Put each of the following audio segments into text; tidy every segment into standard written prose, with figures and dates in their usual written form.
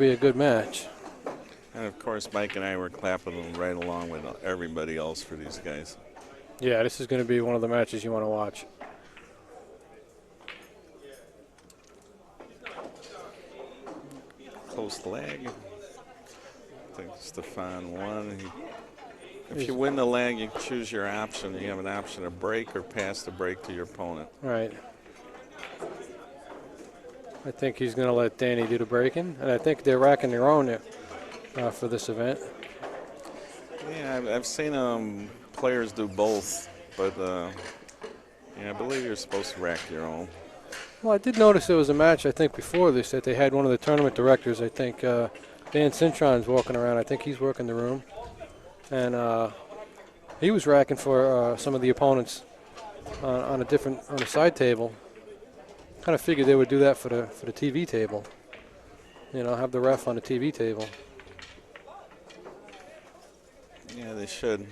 Be a good match. And of course, Mike and I were clapping right along with everybody else for these guys. Yeah, this is going to be one of the matches you want to watch. Close leg. I think Stehpen won. If you win the leg, you choose your option. You have an option to break or pass the break to your opponent. Right. I think he's going to let Danny do the breaking, and I think they're racking their own for this event. Yeah, I've seen players do both, but yeah, I believe you're supposed to rack your own. Well, I did notice there was a match, I think, before this that they had one of the tournament directors, I think, Dan Cintron's walking around. I think he's working the room. And he was racking for some of the opponents on a side table. Kind of figured they would do that for the TV table. You know, have the ref on the TV table. Yeah, they should.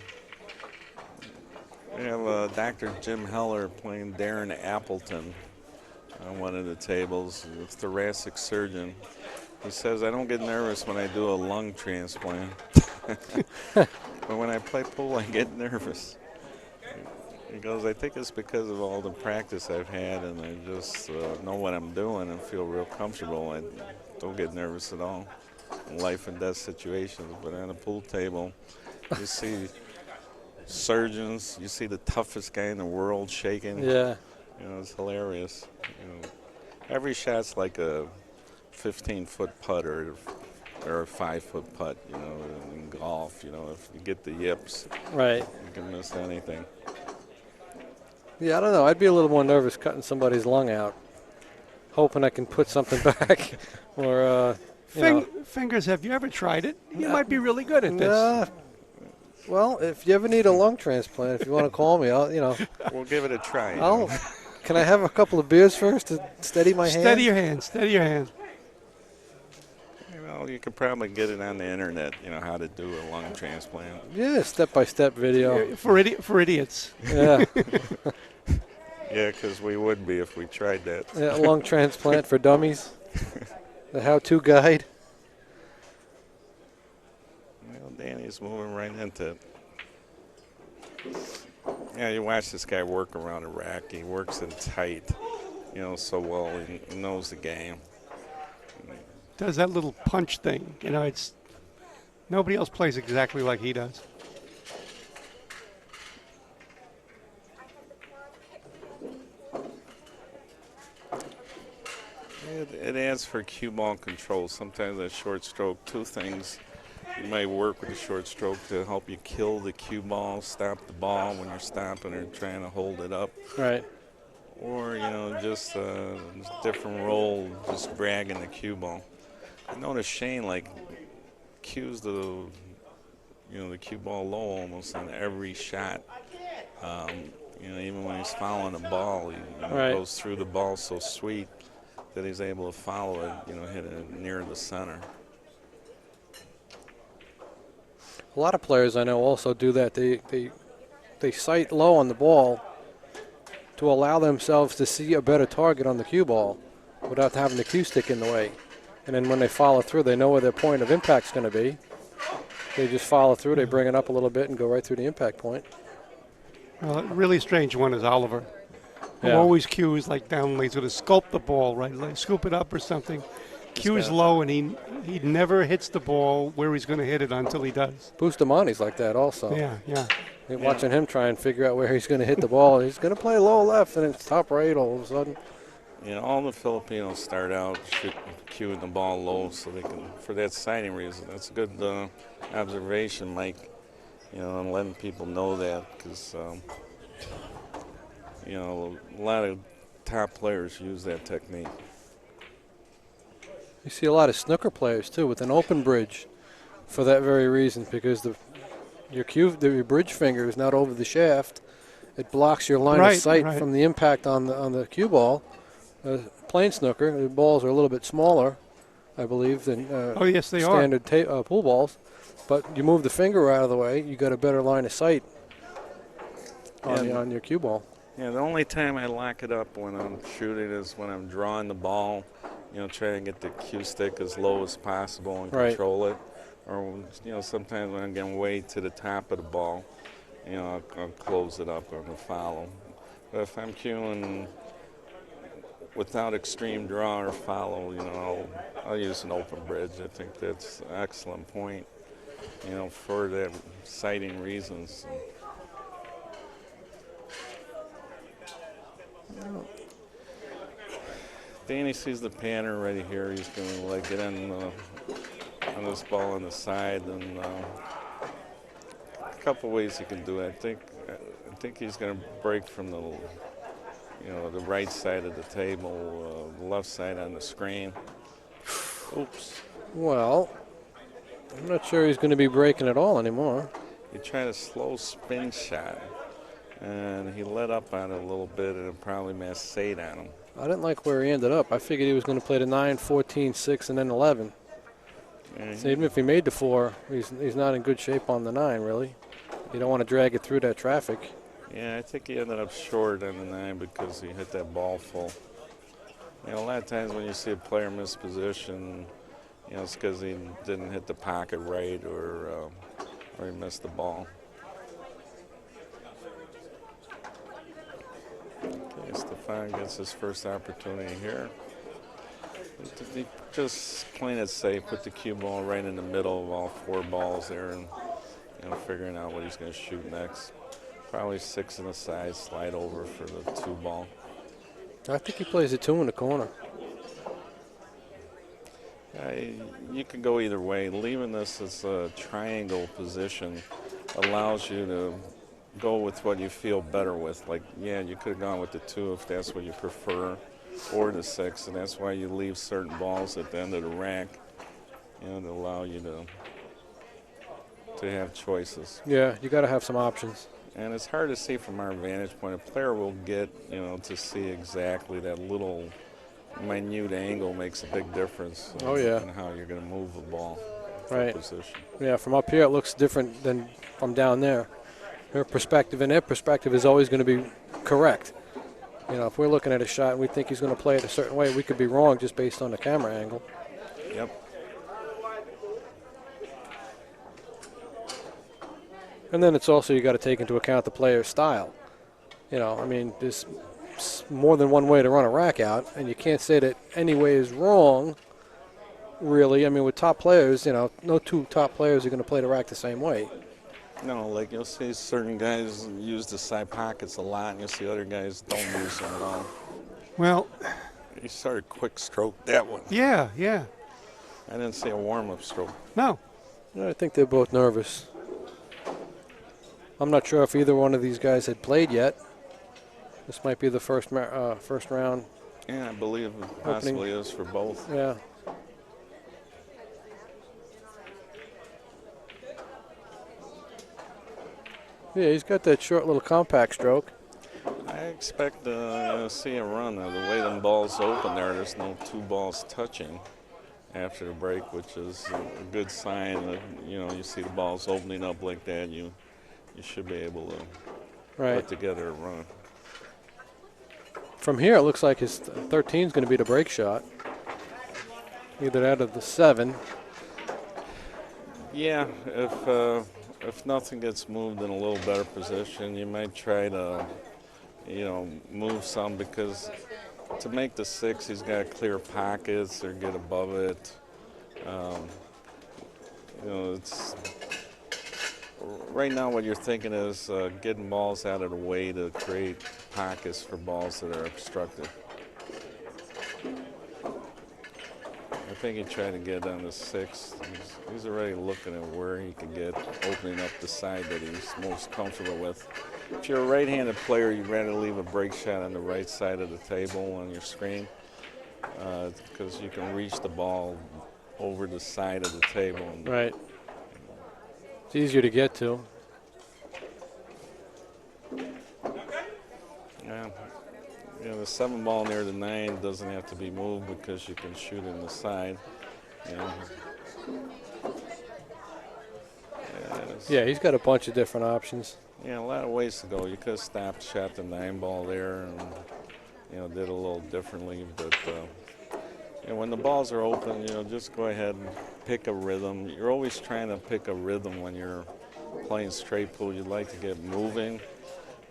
We have Dr. Jim Heller playing Darren Appleton on one of the tables, a thoracic surgeon. He says, I don't get nervous when I do a lung transplant. But when I play pool, I get nervous. He goes, I think it's because of all the practice I've had, and I just know what I'm doing and feel real comfortable. I don't get nervous at all in life and death situations. But on a pool table, you see surgeons, you see the toughest guy in the world shaking. Yeah. You know, it's hilarious. You know, every shot's like a 15-foot putt or a 5-foot putt, you know, in golf. You know, if you get the yips, right, you can miss anything. Yeah, I don't know. I'd be a little more nervous cutting somebody's lung out, hoping I can put something back. Or, Fingers, have you ever tried it? You might be really good at this. Well, if you ever need a lung transplant, if you want to call me, We'll give it a try. Can I have a couple of beers first to steady my hand? Steady your hand. Steady your hand. Well, you could probably get it on the internet, you know, how to do a lung transplant. Yeah, step-by-step video. For idiots. Yeah. Yeah, because we would be if we tried that. Yeah, lung transplant for dummies. The how-to guide. Well, Danny's moving right into it. Yeah, you watch this guy work around a rack. He works in tight, you know, so well. He knows the game. Does that little punch thing. You know, it's nobody else plays exactly like he does. It adds for cue ball control. Sometimes a short stroke, two things. You might work with a short stroke to help you kill the cue ball, stop the ball when you're stopping or trying to hold it up. Right. Or, you know, just a different role, just dragging the cue ball. I noticed Shane, like, cues the cue ball low almost on every shot. You know, even when he's following the ball, he goes through the ball so sweet that he's able to follow it, you know, hit it near the center. A lot of players I know also do that. They sight low on the ball to allow themselves to see a better target on the cue ball without having the cue stick in the way. And then when they follow through, they know where their point of impact is going to be. They just follow through, they bring it up a little bit and go right through the impact point. Well, a really strange one is Oliver, who always cues like down, he's going to sculpt the ball, right, like scoop it up or something. Cues low, and he never hits the ball where he's going to hit it until he does. Bustamani's like that also. Yeah. Watching him try and figure out where he's going to hit the ball. He's going to play low left, and it's top right all of a sudden. You know, all the Filipinos start out cueing the ball low so they can, for that sighting reason. That's a good observation, Mike. You know, and letting people know that because, you know, a lot of top players use that technique. You see a lot of snooker players, too, with an open bridge for that very reason, because your bridge finger is not over the shaft. It blocks your line of sight from the impact on the cue ball. Plain snooker, the balls are a little bit smaller, I believe, than standard pool balls. But you move the finger out of the way, you got a better line of sight on your cue ball. Yeah, the only time I lock it up when I'm shooting is when I'm drawing the ball try and get the cue stick as low as possible and Right. control it. Or, sometimes when I'm getting way to the top of the ball, I'll close it up on the follow. But if I'm cueing without extreme draw or follow, I'll use an open bridge. I think that's an excellent point, for the sighting reasons. Danny sees the pattern right here. He's going to like get on this ball on the side, and a couple ways he can do it. I think he's going to break from the right side of the table, the left side on the screen. Oops. Well, I'm not sure he's going to be breaking at all anymore. He tried a slow spin shot, and he let up on it a little bit, and it probably massaged on him. I didn't like where he ended up. I figured he was going to play the 9, 14, 6, and then 11. So even if he made the 4, he's not in good shape on the 9, really. You don't want to drag it through that traffic. Yeah, I think he ended up short on the 9 because he hit that ball full. A lot of times when you see a player miss position, it's because he didn't hit the pocket right or he missed the ball. Okay, Stehpen gets his first opportunity here. He just playing it safe, put the cue ball right in the middle of all 4 balls there, and figuring out what he's going to shoot next. Probably 6 in the side, slide over for the 2 ball. I think he plays a 2 in the corner. You can go either way. Leaving this as a triangle position allows you to go with what you feel better with. Like, you could have gone with the 2 if that's what you prefer, or the 6, and that's why you leave certain balls at the end of the rack, to allow you to have choices. Yeah, you got to have some options. And it's hard to see from our vantage point. A player will get, to see exactly that little minute angle makes a big difference. Oh, yeah. In how you're going to move the ball. Right. Position. Yeah, from up here it looks different than from down there. Her perspective and their perspective is always going to be correct. If we're looking at a shot and we think he's going to play it a certain way, we could be wrong just based on the camera angle. Yep. And then it's also you got to take into account the player's style. There's more than one way to run a rack out, and you can't say that any way is wrong, really. With top players, no 2 top players are going to play the rack the same way. No, like you'll see certain guys use the side pockets a lot, and you'll see other guys don't use them at all. Well, he started quick stroke that one. Yeah. I didn't see a warm-up stroke. No. I think they're both nervous. I'm not sure if either one of these guys had played yet. This might be the first round. Yeah, I believe it possibly is for both. Yeah. Yeah, he's got that short little compact stroke. I expect to see a run. The way them balls open there's no 2 balls touching after the break, which is a good sign that, you see the balls opening up like that, you should be able to put together a run. From here, it looks like his 13 is going to be the break shot. Either that or the 7. Yeah, if nothing gets moved in a little better position, you might try to, move some, because to make the 6, he's got to clear pockets or get above it. It's right now what you're thinking is getting balls out of the way to create pockets for balls that are obstructed. I think he tried to get on the 6. He's already looking at where he can get, opening up the side that he's most comfortable with. If you're a right-handed player, you'd rather leave a break shot on the right side of the table on your screen, because you can reach the ball over the side of the table. Right. It's easier to get to. Yeah. The 7 ball near the 9 doesn't have to be moved because you can shoot in the side. Yeah, he's got a bunch of different options. Yeah, a lot of ways to go. You could have stopped, shot the 9 ball there, and did a little differently. But And when the balls are open, just go ahead and pick a rhythm. You're always trying to pick a rhythm when you're playing straight pool. You'd like to get moving,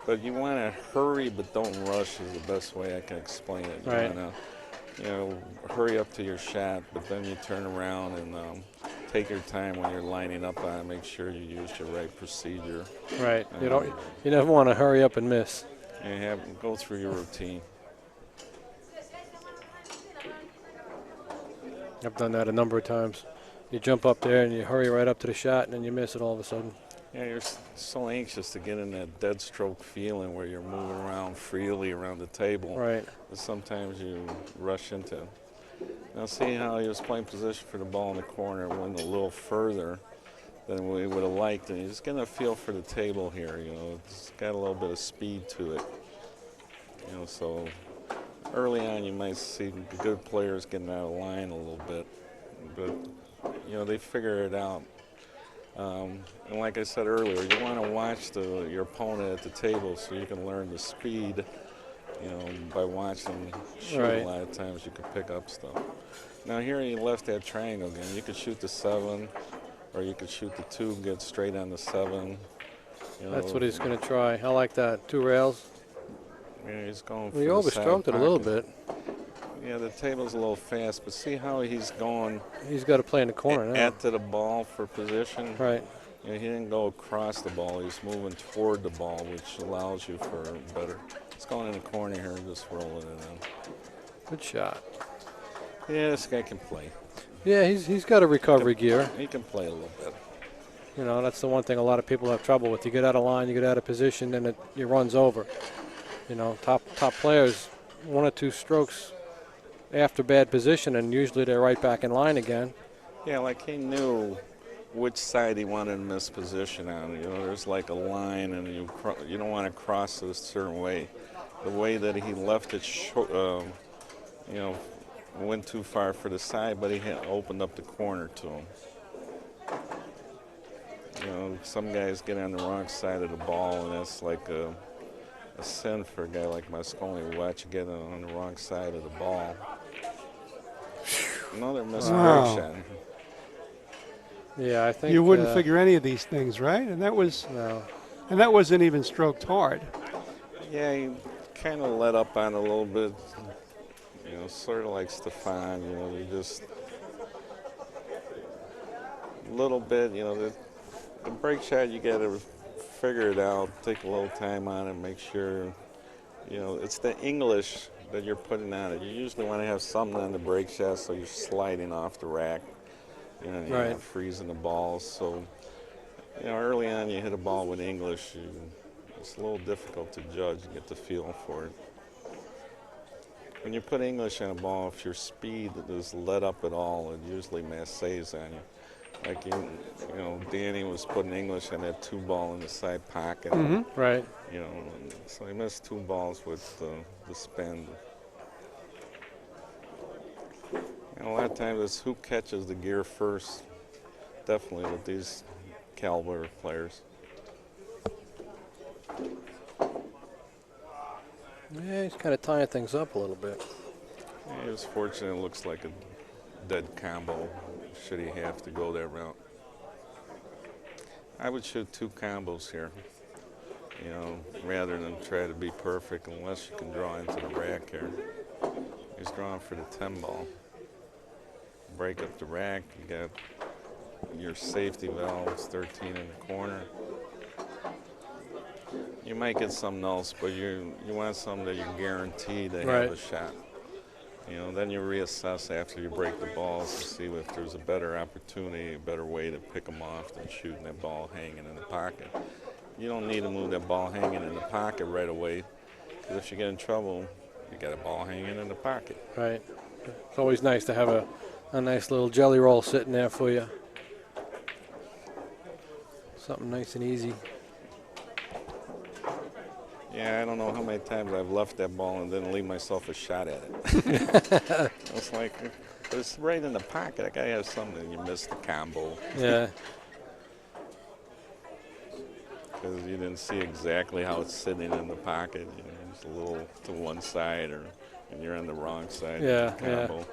but you want to hurry but don't rush is the best way I can explain it. You Right. want to, hurry up to your shot, but then you turn around and take your time when you're lining up on it. Make sure you use your right procedure. Right. You never want to hurry up and miss. And go through your routine. I've done that a number of times. You jump up there and you hurry right up to the shot, and then you miss it all of a sudden. Yeah, you're so anxious to get in that dead stroke feeling where you're moving around freely around the table. Right. But sometimes you rush into it. Now see how he was playing position for the ball in the corner. It went a little further than we would have liked. And he's getting a feel for the table here. It's got a little bit of speed to it. So early on you might see good players getting out of line a little bit. But, they figure it out. And like I said earlier, you want to watch your opponent at the table so you can learn the speed. By watching shoot, Right. A lot of times you can pick up stuff. Now here he left that triangle again. You could shoot the 7, or you could shoot the 2, get straight on the 7. That's what he's going to try. I like that. 2 rails. Yeah, he's going for Well, you the side overstroked it a little pocket. bit. Yeah, the table's a little fast, but see how he's going He's got to play in the corner now. at the ball for position? Right. He didn't go across the ball. He's moving toward the ball, which allows you for better. It's going in the corner here and just rolling it in. Good shot. Yeah, this guy can play. Yeah, he's got a recovery gear. He can play a little bit. That's the one thing a lot of people have trouble with. You get out of line, you get out of position, and it runs over. Top players, 1 or 2 strokes after bad position, and usually they're right back in line again. Yeah, like he knew which side he wanted to miss position on. There's like a line, and you don't want to cross it a certain way. The way that he left it short, went too far for the side, but he had opened up the corner to him. Some guys get on the wrong side of the ball, and that's like a sin for a guy like Mosconi. Watch you get on the wrong side of the ball. Another missed break shot. Yeah, I think you wouldn't figure any of these things, right? And that wasn't even stroked hard. Yeah, he kind of let up on it a little bit. Sort of like Stehpen. You just a little bit. The break shot, you got to figure it out. Take a little time on it. Make sure. It's the English that you're putting on it. You usually want to have something on the break shot so you're sliding off the rack. You're Right. not freezing the balls. So, early on you hit a ball with English, it's a little difficult to judge and get the feel for it. When you put English on a ball, if your speed is let up at all, it usually massays on you. Like, Danny was putting English on that 2 ball in the side pocket. Mm-hmm. Right. So he missed 2 balls with the spin. And a lot of times it's who catches the gear first, definitely with these caliber players. Yeah, he's kind of tying things up a little bit. Yeah, he was fortunate. It looks like a dead combo. Should he have to go that route? I would shoot 2 combos here, rather than try to be perfect, unless you can draw into the rack here. He's drawing for the 10 ball. Break up the rack. You got your safety valves, 13 in the corner. You might get something else, but you want something that you're guaranteed to have a shot. Then you reassess after you break the balls to see if there's a better opportunity, a better way to pick them off than shooting that ball hanging in the pocket. You don't need to move that ball hanging in the pocket right away, because if you get in trouble, you got a ball hanging in the pocket. Right. It's always nice to have a nice little jelly roll sitting there for you. Something nice and easy. Yeah, I don't know how many times I've left that ball and didn't leave myself a shot at it. It's like, it's right in the pocket. I gotta have something. You missed the combo. Yeah. Because you didn't see exactly how it's sitting in the pocket. It's a little to one side, and you're on the wrong side of the combo.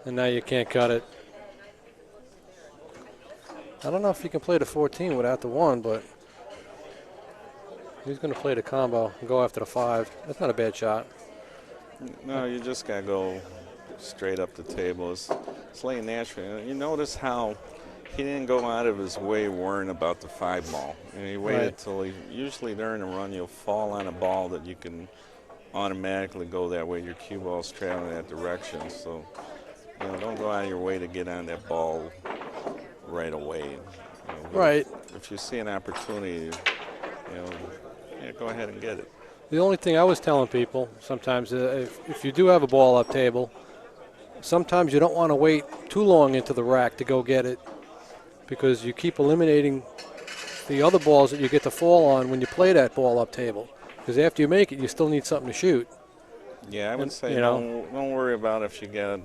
And now you can't cut it. I don't know if you can play the 14 without the 1, but he's going to play the combo and go after the 5. That's not a bad shot. No, you just got to go straight up the table. It's laying naturally. You notice how he didn't go out of his way worrying about the 5 ball. And he waited till usually during the run you'll fall on a ball that you can automatically go that way. Your cue ball's traveling that direction. So, don't go out of your way to get on that ball right away. Right. If you see an opportunity, go ahead and get it. The only thing I was telling people sometimes, if you do have a ball up table, sometimes you don't want to wait too long into the rack to go get it, because you keep eliminating the other balls that you get to fall on when you play that ball up table. Because after you make it, you still need something to shoot. Yeah, I would say don't worry about if you get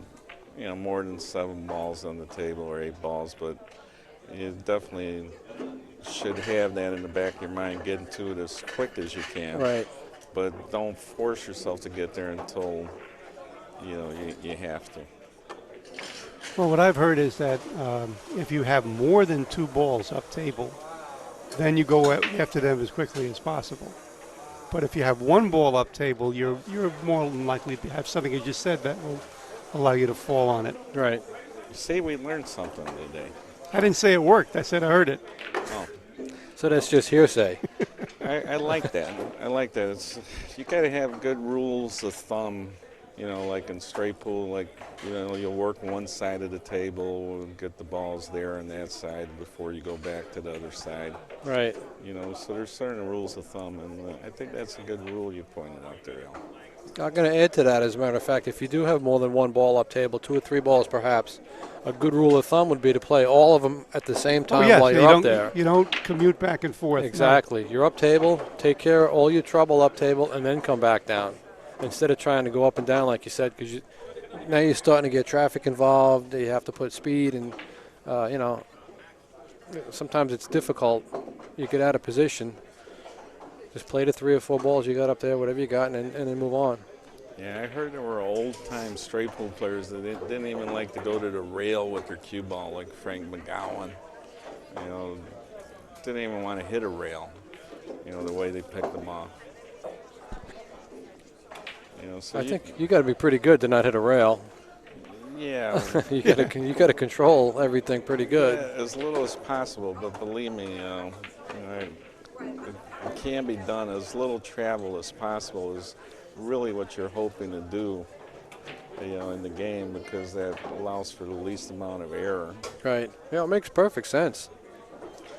more than 7 balls on the table or 8 balls, but you definitely should have that in the back of your mind, getting to it as quick as you can. Right. But don't force yourself to get there until you have to. Well, what I've heard is that if you have more than 2 balls up table, then you go after them as quickly as possible. But if you have 1 ball up table, you're more than likely to have something you just said that will allow you to fall on it. Right. See, we learned something today. I didn't say it worked. I said I heard it. Oh. So that's just hearsay. I like that. I like that. You got to have good rules of thumb. Like in straight pool, you'll work one side of the table and get the balls there on that side before you go back to the other side. Right. So there's certain rules of thumb, and I think that's a good rule you pointed out there, Al. I'm going to add to that, as a matter of fact, if you do have more than 1 ball up table, 2 or 3 balls perhaps, a good rule of thumb would be to play all of them at the same time while you're up there. You don't commute back and forth. Exactly. No. You're up table, take care of all your trouble up table, and then come back down. Instead of trying to go up and down, like you said, because now you're starting to get traffic involved. You have to put speed, and, sometimes it's difficult. You get out of position. Just play the 3 or 4 balls you got up there, whatever you got, and then move on. Yeah, I heard there were old-time straight pool players that didn't even like to go to the rail with their cue ball, like Frank McGowan. Didn't even want to hit a rail, the way they picked them off. So I think you got to be pretty good to not hit a rail. Yeah. you got to control everything pretty good. Yeah, as little as possible, but believe me, it can be done. As little travel as possible is really what you're hoping to do, in the game, because that allows for the least amount of error. Right. Yeah, it makes perfect sense.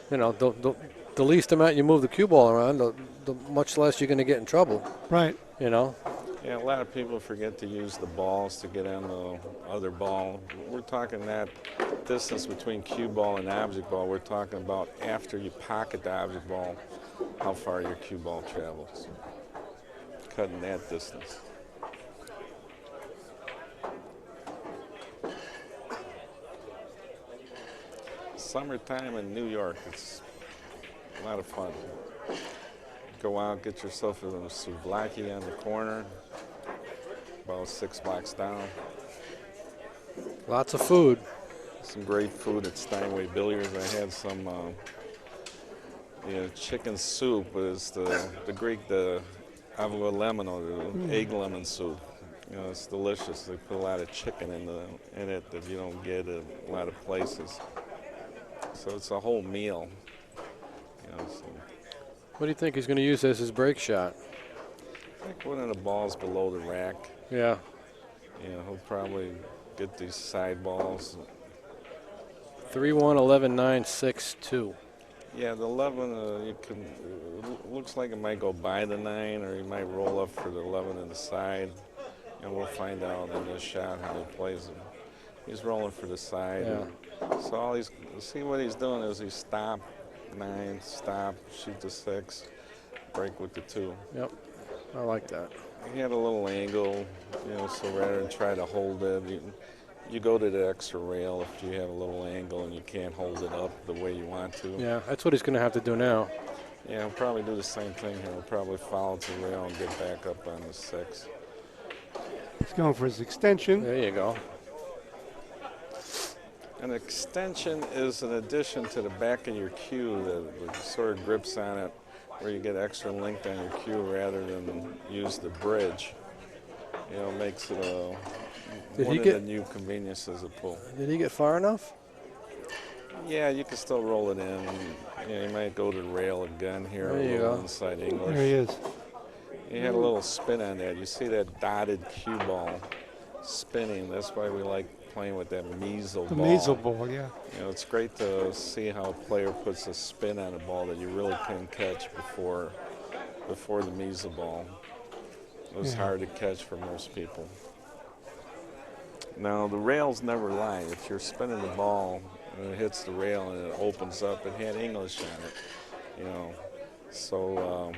The least amount you move the cue ball around, the much less you're going to get in trouble. Right. Yeah, a lot of people forget to use the balls to get on the other ball. We're talking that distance between cue ball and object ball. We're talking about after you pocket the object ball, how far your cue ball travels. Cutting that distance. Summertime in New York, it's a lot of fun. Go out, get yourself a souvlaki on the corner, about 6 blocks down. Lots of food. Some great food at Steinway Billiards. I had some chicken soup. It's the Greek, the avogado lemon, or the egg lemon soup. It's delicious. They put a lot of chicken in it that you don't get at a lot of places. So it's a whole meal. What do you think he's going to use as his break shot? I think one of the balls below the rack. Yeah. He'll probably get these side balls. 3-1, 11, 9, 6, 2. Yeah, the 11, looks like it might go by the 9, or he might roll up for the 11 in the side. And we'll find out in this shot how he plays it. He's rolling for the side. Yeah. So see what he's doing is he stop 9, stop, shoot the 6, break with the 2. Yep, I like that. He had a little angle, so rather than try to hold it, you go to the extra rail if you have a little angle and you can't hold it up the way you want to. Yeah, that's what he's going to have to do now. Yeah, he'll probably do the same thing here. He'll probably follow to the rail and get back up on the 6. He's going for his extension. There you go. An extension is an addition to the back of your cue that sort of grips on it, where you get extra length on your cue rather than use the bridge. You know, makes it one of the new conveniences of pool. Did he get far enough? Yeah, you can still roll it in. You know, you might go to the rail again here, There a you little go. inside English. There he is. He had a little spin on that. You see that dotted cue ball spinning. That's why we like playing with that measle The ball. measle ball, yeah. You know, it's great to see how a player puts a spin on a ball that you really couldn't catch before the measle ball. It was hard to catch for most people. Now, the rails never lie. If you're spinning the ball and it hits the rail and it opens up, it had English on it, you know. So,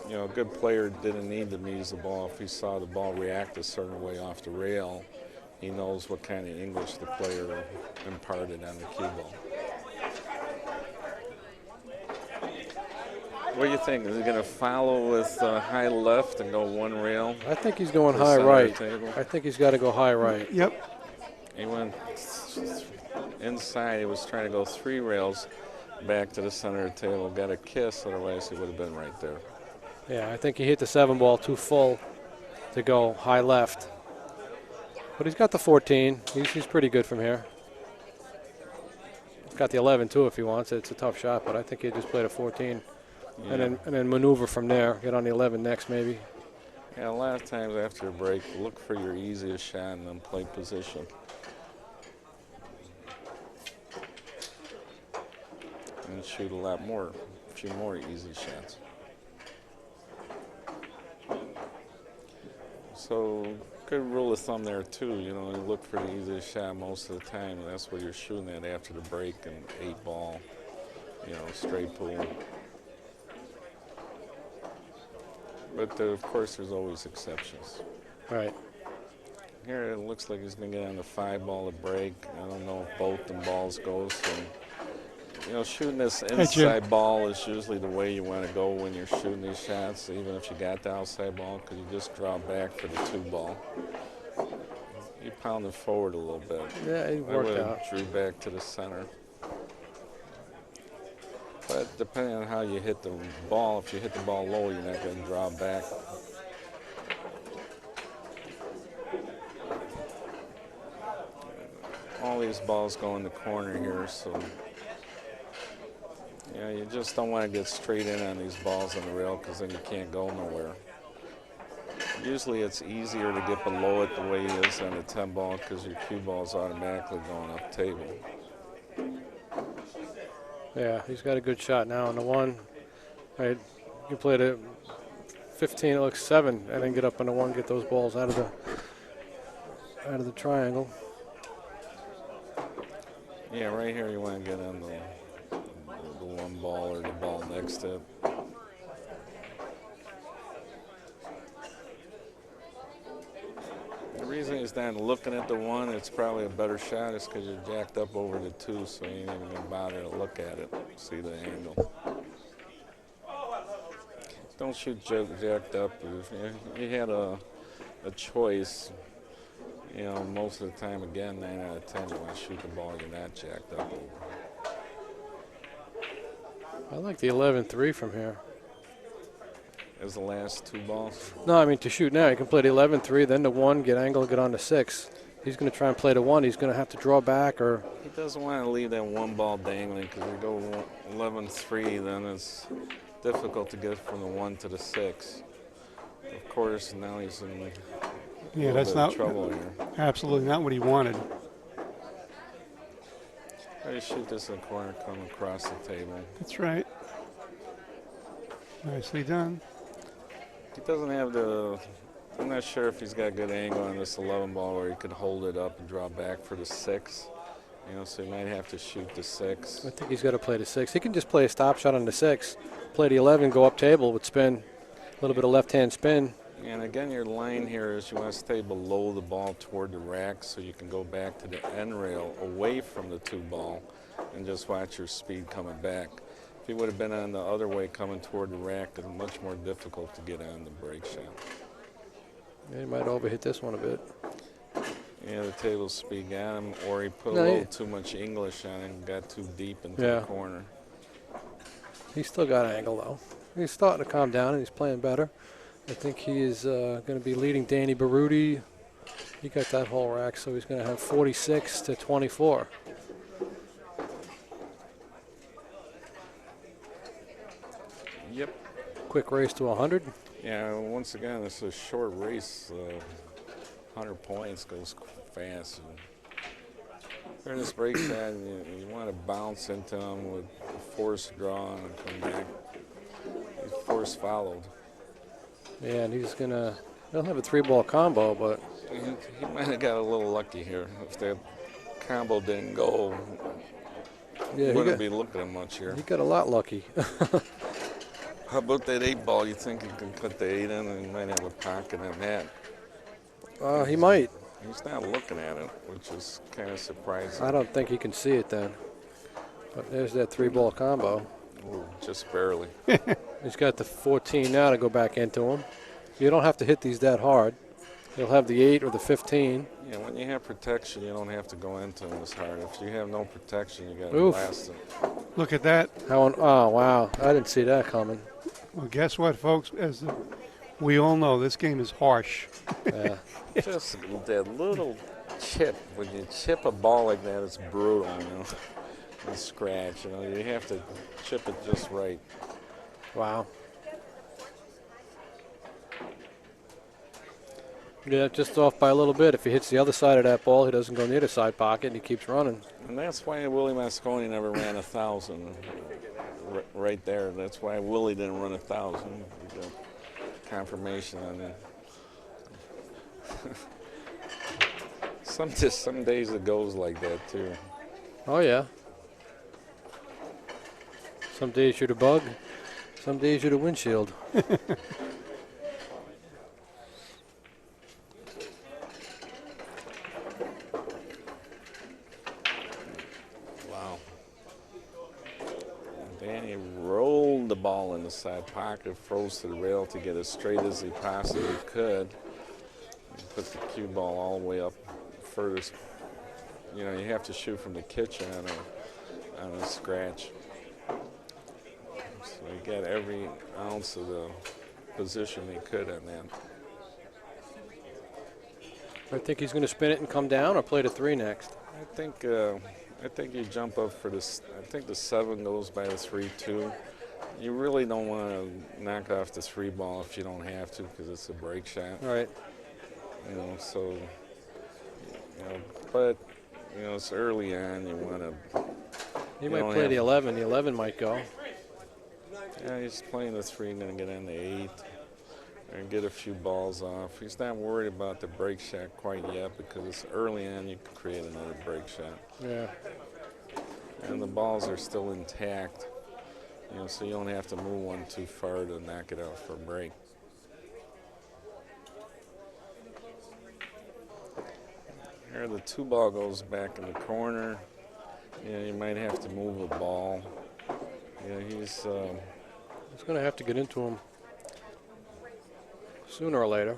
you know, a good player didn't need to measle the ball. If he saw the ball react a certain way off the rail, he knows what kind of English the player imparted on the cue ball. What do you think? Is he going to follow with high left and go one rail? I think he's going high right. I think he's got to go high right. Yep. He went inside. He was trying to go 3 rails back to the center of the table. Got a kiss, otherwise he would have been right there. Yeah, I think he hit the 7 ball too full to go high left. But he's got the 14. He's pretty good from here. He's got the 11 too if he wants it. It's a tough shot, but I think he just played a 14. Yeah. And then maneuver from there. Get on the 11 next maybe. Yeah, a lot of times after a break, look for your easiest shot and then play position. And shoot a few more easy shots. So, good rule of thumb there too, you know, you look for the easiest shot most of the time, and that's what you're shooting at after the break and 8 ball, you know, straight pool. But of course, there's always exceptions. Right. Here it looks like he's going to get on the 5 ball to break. I don't know if both the balls go. So, you know, shooting this inside ball is usually the way you want to go when you're shooting these shots, even if you got the outside ball, because you just draw back for the 2 ball. You pound it forward a little bit. Yeah, it worked out. Drew back to the center. But depending on how you hit the ball, if you hit the ball low, you're not going to draw back. All these balls go in the corner here, so yeah, you just don't want to get straight in on these balls on the rail because then you can't go nowhere. Usually it's easier to get below it the way it is on the 10 ball because your cue ball is automatically going up table. Yeah, he's got a good shot now on the 1. Right, you played it 15, it looks 7, and then get up on the 1, get those balls out of the triangle. Yeah, right here you want to get on the 1 ball or the ball next to it. The reason he's not looking at the 1, it's probably a better shot, is because you're jacked up over the 2, so you ain't even going to bother to look at it, see the angle. Don't shoot jacked up. If you had a choice, you know, most of the time, again, 9 out of 10, you want to shoot the ball you're not jacked up over. I like the 11-3 from here. As the last 2 balls? No, I mean to shoot now. You can play the 11-3, then the 1, get angle, get on the 6. He's going to try and play the 1. He's going to have to draw back or... He doesn't want to leave that 1 ball dangling because you go 11-3, then it's difficult to get from the 1 to the 6. Of course, now he's in that's not trouble here. Absolutely not what he wanted. Try to shoot this in the corner, come across the table. That's right. Nicely done. He doesn't have the, I'm not sure if he's got a good angle on this 11 ball where he could hold it up and draw back for the 6. You know, so he might have to shoot the 6. I think he's got to play the 6. He can just play a stop shot on the 6, play the 11, go up table with spin, a little bit of left-hand spin. And again, your line here is you want to stay below the ball toward the rack so you can go back to the end rail away from the 2 ball and just watch your speed coming back. If he would have been on the other way coming toward the rack, it's much more difficult to get on the break shot. Yeah, he might overhit this one a bit. Yeah, the table speak at him, or he put a No, little too much English on it and got too deep into the corner. He's still got angle, though. He's starting to calm down, and he's playing better. I think he is going to be leading Danny Baruti. He got that whole rack, so he's going to have 46 to 24. Yep. Quick race to 100. Yeah, once again, it's a short race. 100 points goes fast. During this break shot, you want to bounce into him with a forced draw and come back. He's force followed. Yeah, and he's gonna. He'll have a 3-ball combo, but he might have got a little lucky here. If that combo didn't go, yeah, wouldn't be looking at much here. He got a lot lucky. How about that 8-ball? You think he can cut the 8 in and he might have a pocket on that? He might. He's not looking at it, which is kind of surprising. I don't think he can see it then. But there's that 3-ball combo. Ooh, just barely. He's got the 14 now to go back into him. You don't have to hit these that hard. He'll have the 8 or the 15. Yeah, when you have protection, you don't have to go into them as hard. If you have no protection, you got to Oof. blast them. Look at that. Oh, wow. I didn't see that coming. Well, guess what, folks? As we all know, this game is harsh. Yeah. Just that little chip. When you chip a ball like that, it's brutal, And scratch, You have to chip it just right. Wow. Yeah, just off by a little bit. If he hits the other side of that ball, he doesn't go near the side pocket, and he keeps running. And that's why Willie Mosconi never ran 1,000 right there. That's why Willie didn't run 1,000. Confirmation on that. Some days it goes like that, too. Oh, yeah. Some days you're the bug. Some days you're the windshield. Wow. Danny rolled the ball in the side pocket, froze to the rail to get as straight as he possibly could. And put the cue ball all the way up furthest. You have to shoot from the kitchen on a scratch. So he got every ounce of the position he could on that. I think he's going to spin it and come down, or play the 3 next. I think you jump up for this. I think the 7 goes by the 3-2. You really don't want to knock off the 3-ball if you don't have to, because it's a break shot. Right. So, but it's early on. You want to. He might play the 11. The 11 might go. Yeah, he's playing the 3 and then get on the 8 and get a few balls off. He's not worried about the break shot quite yet because it's early on. You can create another break shot. Yeah. And the balls are still intact, so you don't have to move one too far to knock it out for a break. Here the 2-ball goes back in the corner. You might have to move a ball. He's going to have to get into him sooner or later.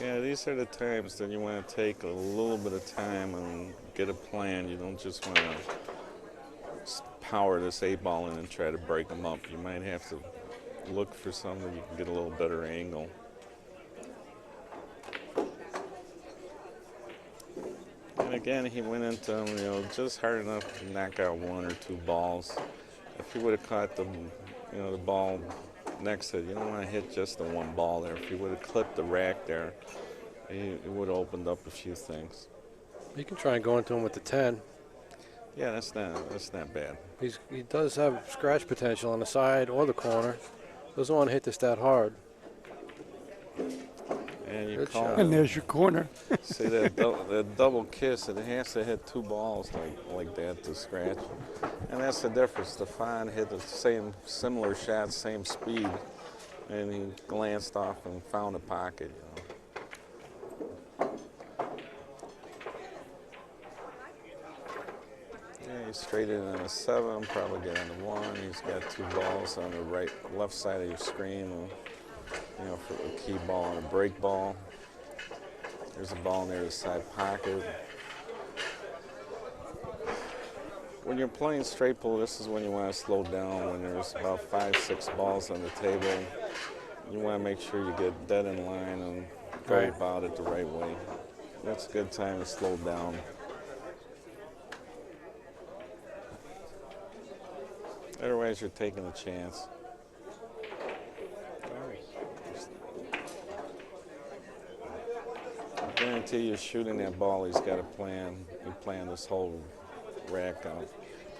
Yeah, these are the times that you want to take a little bit of time and get a plan. You don't just want to power this 8-ball in and try to break them up. You might have to look for something you can get a little better angle. And again, he went into them, just hard enough to knock out 1 or 2 balls. If he would have caught the ball next to it, you don't want to hit just the 1 ball there. If he would have clipped the rack there, it would have opened up a few things. You can try and go into him with the 10. Yeah, that's not bad. He does have scratch potential on the side or the corner. Doesn't want to hit this that hard. And you Good call shot. And there's your corner. See that double kiss, it has to hit 2 balls like that to scratch. And that's the difference. Stefan hit the similar shot, same speed, and he glanced off and found a pocket. Yeah, He's straight in on a 7, probably get on the 1. He's got 2 balls on the left side of your screen, you know, for a key ball and a break ball. There's a ball near the side pocket. When you're playing straight pull, this is when you want to slow down. When there's about 5, 6 balls on the table, you want to make sure you get dead in line and go about it the right way. That's a good time to slow down. Otherwise, you're taking a chance. I guarantee you, shooting that ball, he's got a plan. He planned this whole rack out.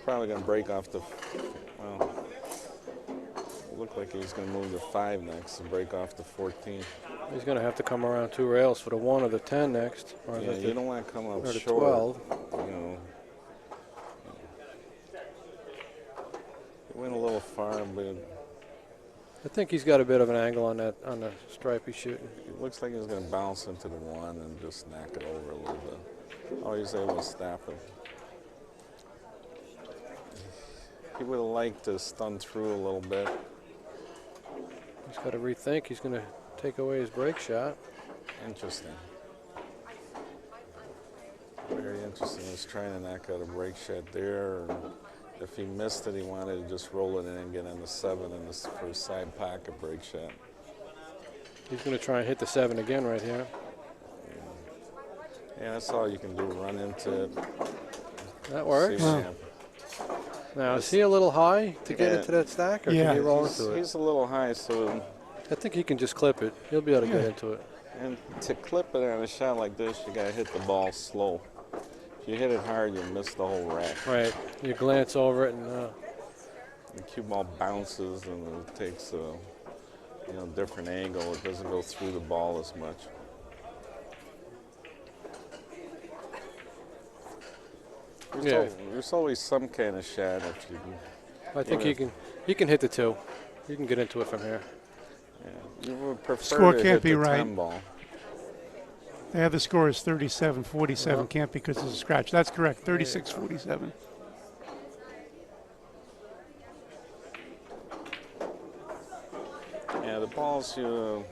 Probably going to break off the, well, it looked like he was going to move the 5 next and break off the 14. He's going to have to come around 2 rails for the 1 or the 10 next. Or yeah, you don't want to come up or the short. 12. You know. He went a little far, but I think he's got a bit of an angle on that, on the stripe he's shooting. it looks like he's going to bounce into the 1 and just knock it over a little bit. Oh, he's able to stop it. He would have liked to stun through a little bit. He's got to rethink. He's going to take away his break shot. Interesting. Very interesting. He's trying to knock out a break shot there. If he missed it, he wanted to just roll it in and get on the 7 in this first side pocket break shot. He's going to try and hit the 7 again right here. Yeah, that's all you can do. Run into it. That works. Now, is he a little high to get into that stack, or can he roll into it? He's a little high, so I think he can just clip it. He'll be able to get into it. and to clip it on a shot like this, you got to hit the ball slow. If you hit it hard, you miss the whole rack. Right. You glance over it, and The cue ball bounces, and it takes a different angle. It doesn't go through the ball as much. There's always some kind of shot if you can. I think he can hit the 2. He can get into it from here. Yeah, you would prefer Score to can't hit be the right. 10 ball. They have the score is 37-47. Well. Can't because it's a scratch. That's correct. 36-47. Yeah, the balls you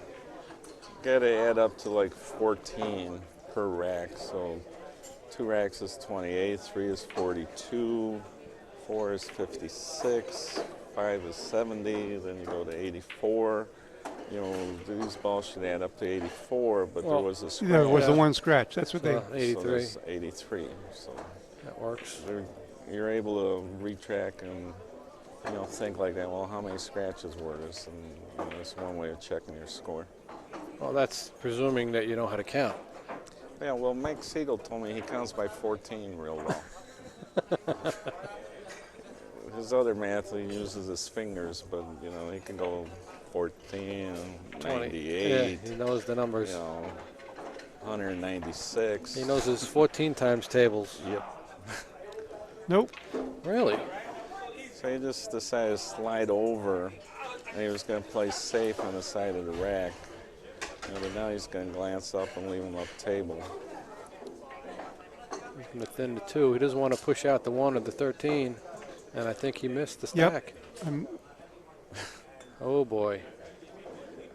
got to add up to like 14 per rack. So 2 racks is 28, 3 is 42, 4 is 56, 5 is 70. Then you go to 84. These balls should add up to 84, but there was a scratch. There was the 1 scratch. That's what So they. 83. So there's 83. So That works. you're able to retrack and think like that. Well, how many scratches were this? And that's one way of checking your score. Well, that's presuming that you know how to count. Yeah, well, Mike Siegel told me he counts by 14 real well. His other math, he uses his fingers, but, he can go 14, 98. Yeah, he knows the numbers. 196. He knows his 14 times tables. Yep. Nope. Really? So he just decided to slide over, and he was going to play safe on the side of the rack. But now he's going to glance up and leave him up table. He's going to thin the 2. He doesn't want to push out the 1 or the 13, and I think he missed the stack. Yep. Oh, boy.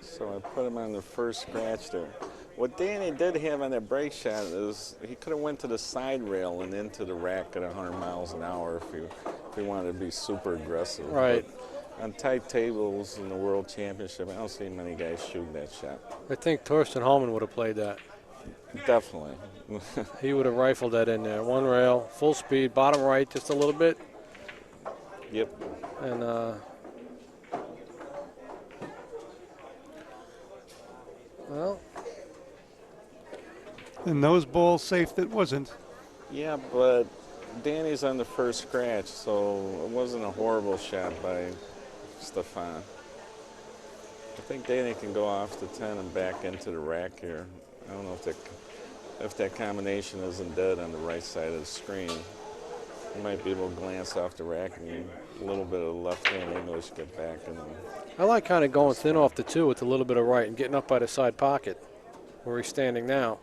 So I put him on the first scratch there. What Danny did have on that break shot is he could have went to the side rail and into the rack at 100 miles an hour if he wanted to be super aggressive. Right. But on tight tables in the World Championship, I don't see many guys shooting that shot. I think Torsten Holman would have played that. Definitely. He would have rifled that in there. 1 rail, full speed, bottom right just a little bit. Yep. And, well, And those balls safe that wasn't. Yeah, but Danny's on the first scratch, so it wasn't a horrible shot by Stehpen. I think Danny can go off the 10 and back into the rack here. I don't know if that combination isn't dead on the right side of the screen. You might be able to glance off the rack and a little bit of left-hand English get back. I like kind of going thin off the 2 with a little bit of right and getting up by the side pocket where he's standing now.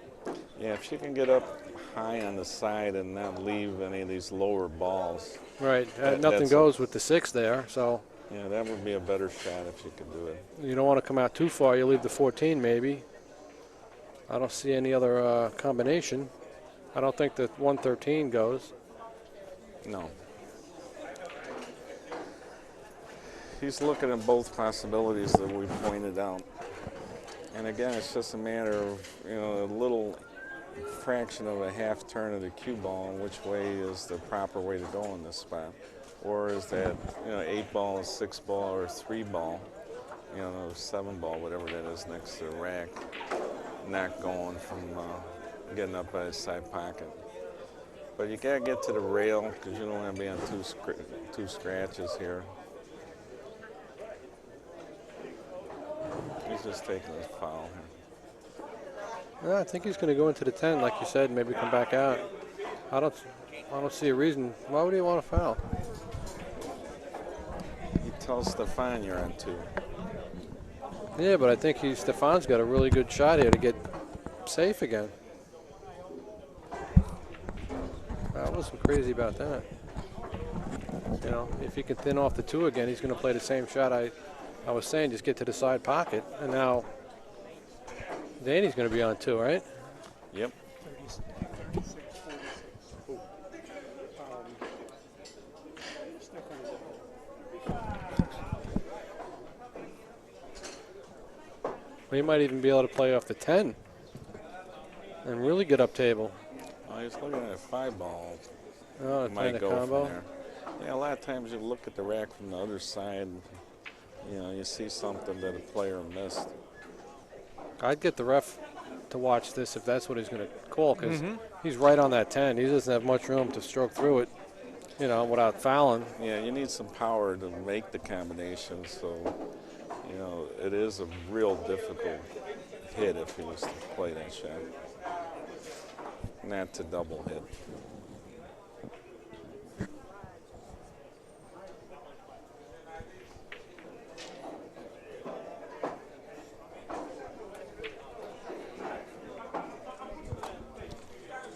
Yeah, if she can get up high on the side and not leave any of these lower balls. Right. Nothing goes with the 6 there, so. Yeah, that would be a better shot if she could do it. You don't want to come out too far. You leave the 14 maybe. I don't see any other combination. I don't think that 113 goes. No. He's looking at both possibilities that we pointed out. And again, it's just a matter of, a little fraction of a half turn of the cue ball, and which way is the proper way to go in this spot. Or is that, 8 ball, a 6 ball, or 3 ball, 7 ball, whatever that is next to the rack, not going from getting up by the side pocket. But you got to get to the rail because you don't want to be on two scratches here. He's just taking his foul here. Yeah, I think he's going to go into the 10, like you said, maybe come back out. I don't see a reason. Why would he want to foul? He tells Stehpen you're on 2. Yeah, but I think Stephan's got a really good shot here to get safe again. I wasn't crazy about that. If he can thin off the 2 again, he's going to play the same shot I was saying, just get to the side pocket. And now Danny's going to be on 2, right? Yep. He might even be able to play off the 10 and really get up table. Oh, he's looking at a 5 ball. Oh, might go combo. from there. Yeah, a lot of times you look at the rack from the other side, you see something that a player missed. I'd get the ref to watch this if that's what he's going to call, because he's right on that 10. He doesn't have much room to stroke through it, without fouling. Yeah, you need some power to make the combination, so, it is a real difficult hit if he was to play that shot. Not to double hit.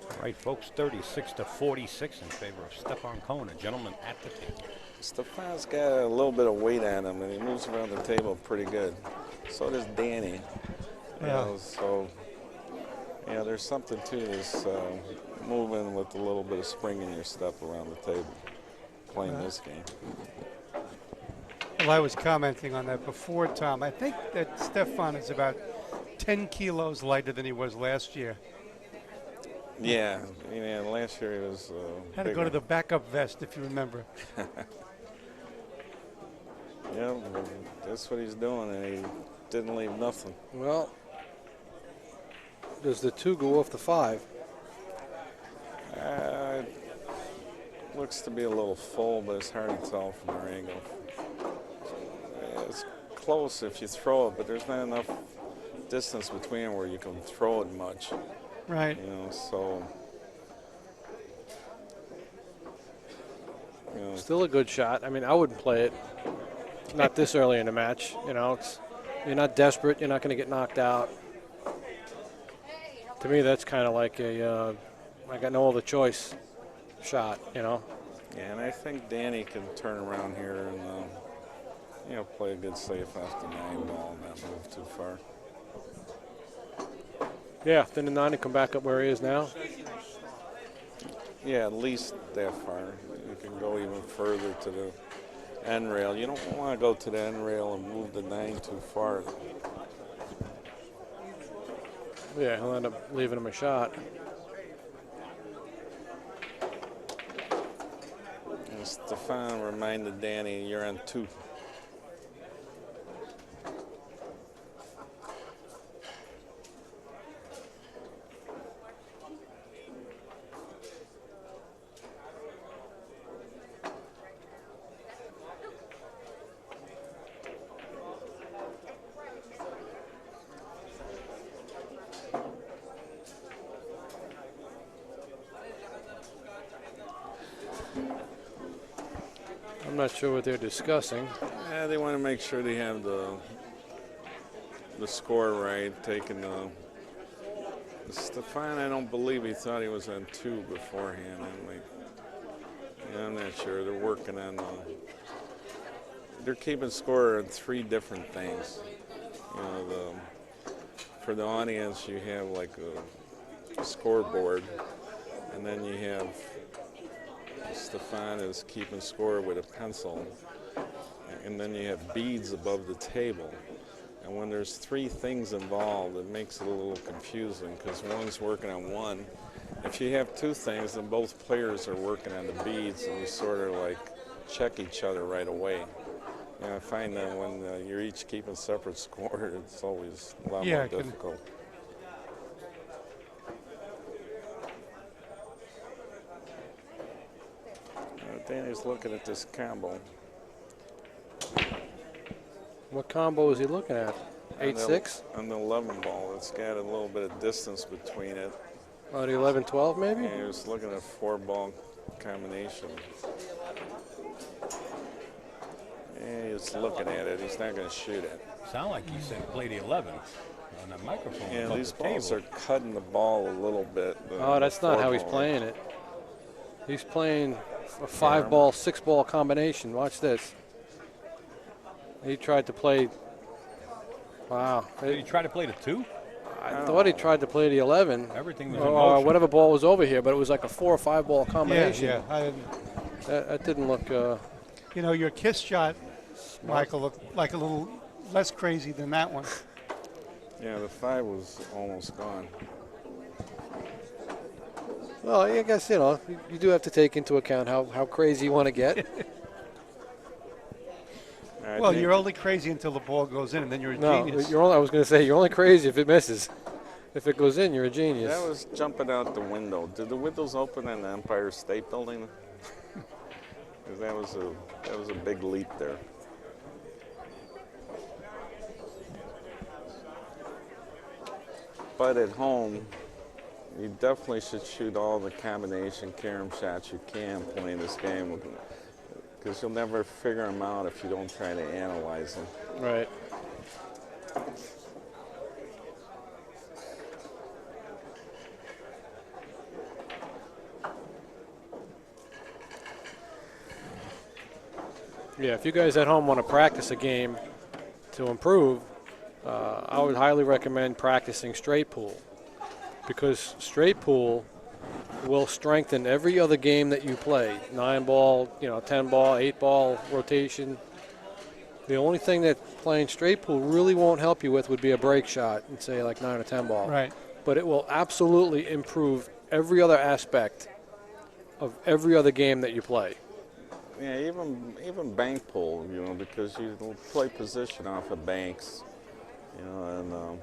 All right, folks, 36-46 in favor of Stehpen Cohen, a gentleman at the table. Stephan's got a little bit of weight on him, and he moves around the table pretty good. So does Danny. There's something to this moving with a little bit of spring in your step around the table, playing this game. Well, I was commenting on that before, Tom. I think that Stehpen is about 10 kilos lighter than he was last year. Yeah, last year he was had to go to the backup vest, if you remember. Yeah, that's what he's doing, and he didn't leave nothing. Well, does the 2 go off the 5? Looks to be a little full, but it's hard to tell from our angle. It's close if you throw it, but there's not enough distance between them where you can throw it much. Right. Still a good shot. I mean, I wouldn't play it. Not this early in the match. You're not desperate. You're not going to get knocked out. To me, that's kind of like a I got no other choice shot, Yeah, and I think Danny can turn around here and, play a good safe after 9 ball and not move too far. Yeah, then the 9 and come back up where he is now. Yeah, at least that far. You can go even further to the end rail. You don't want to go to the end rail and move the 9 too far. Yeah, he'll end up leaving him a shot. And Stehpen reminded Danny, you're on 2. I'm not sure what they're discussing. Yeah, they want to make sure they have the score right, taking the Stehpen, I don't believe he thought he was on 2 beforehand. I'm not sure. They're working on. They're keeping score on 3 different things. For the audience, you have like a scoreboard, and then you have Stehpen is keeping score with a pencil, and then you have beads above the table. And when there's 3 things involved, it makes it a little confusing because one's working on one. If you have 2 things, then both players are working on the beads, and you sort of like check each other right away. I find that when you're each keeping separate score, it's always a lot more difficult. Danny's looking at this combo. What combo is he looking at? 8-6? On the 11 ball. It's got a little bit of distance between it. Oh, the 11-12 maybe? Yeah, he was looking at a 4-ball combination. Yeah, he's looking at it. He's not going to shoot it. Sound like he said play the 11 on the microphone. Yeah, these the balls table. are cutting the ball a little bit. Oh, that's not how he's playing it. He's playing a 5-ball, 6-ball combination. Watch this. He tried to play. Wow. Did he try to play the 2? I thought he tried to play the 11. Everything was in Or motion. whatever ball was over here, but it was like a 4 or 5-ball combination. Yeah. That didn't look. Your kiss shot, Michael, looked like a little less crazy than that one. Yeah, the 5 was almost gone. Well, I guess, you do have to take into account how crazy you want to get. Well, you're only crazy until the ball goes in, and then you're a genius. I was going to say, you're only crazy if it misses. If it goes in, you're a genius. That was jumping out the window. Did the windows open in the Empire State Building? Because that was a big leap there. But at home, you definitely should shoot all the combination carom shots you can playing this game, because you'll never figure them out if you don't try to analyze them. Right. Yeah, if you guys at home want to practice a game to improve, I would highly recommend practicing straight pool, because straight pool will strengthen every other game that you play. 9-ball, 10-ball, 8-ball rotation. The only thing that playing straight pool really won't help you with would be a break shot and say like 9 or 10 ball. Right. But it will absolutely improve every other aspect of every other game that you play. Yeah, even bank pool, because you play position off of banks, and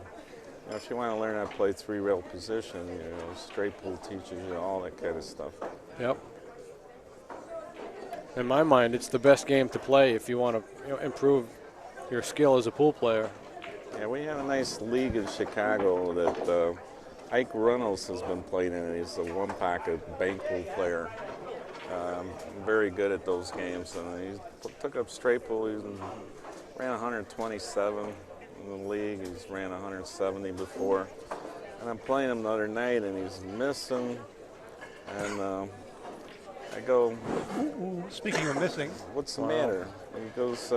if you want to learn how to play 3-rail position, straight pool teaches you all that kind of stuff. Yep. In my mind, it's the best game to play if you want to improve your skill as a pool player. Yeah, we have a nice league in Chicago that Ike Reynolds has been playing in. He's a 1-pocket bank pool player. Very good at those games, and he took up straight pool. He ran 127 in the league. He's ran 170 before. And I'm playing him the other night, and he's missing. And I go, Speaking of missing, what's the matter? And he goes,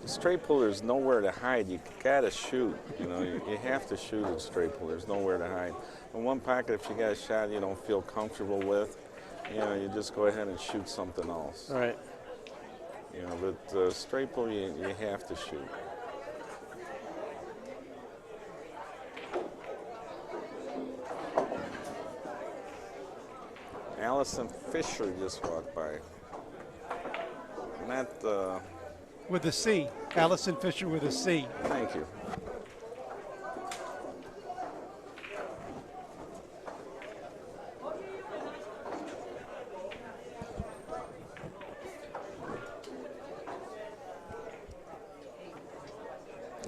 straight pool, there's nowhere to hide. You gotta shoot. You have to shoot at straight pool. There's nowhere to hide. In 1 pocket, if you got a shot you don't feel comfortable with, you just go ahead and shoot something else. All right. But straight pool, you have to shoot. Allison Fisher just walked by. Not with a C. Allison Fisher with a C. Thank you.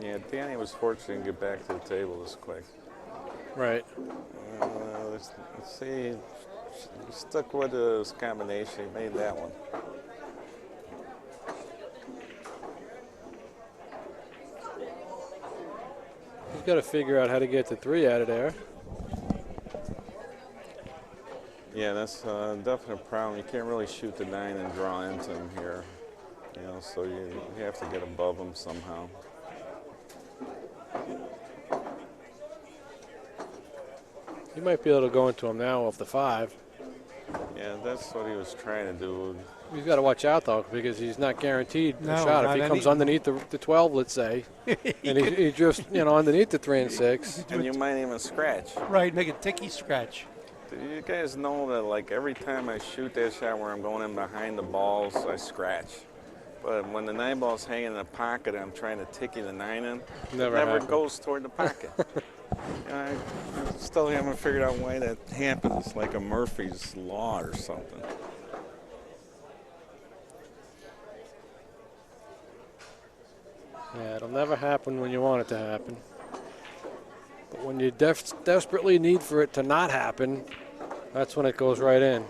Yeah, Danny was fortunate to get back to the table this quick. Right. Let's see. He stuck with his combination. He made that one. He's got to figure out how to get the 3 out of there. Yeah, that's a definite problem. You can't really shoot the 9 and draw into him here. So you have to get above him somehow. You might be able to go into him now off the 5. Yeah, that's what he was trying to do. He's got to watch out, though, because he's not guaranteed a No, shot. If not he comes any- underneath the 12, let's say, and he drifts, underneath the 3 and 6. And you might even scratch. Right, make a ticky scratch. Do you guys know that, like, every time I shoot that shot where I'm going in behind the balls, I scratch? But when the 9 ball's hanging in the pocket, I'm trying to ticky the 9 in. Never it never happened. goes toward the pocket. I still haven't figured out why that happens, like a Murphy's Law or something. Yeah, it'll never happen when you want it to happen. But when you desperately need for it to not happen, that's when it goes right in.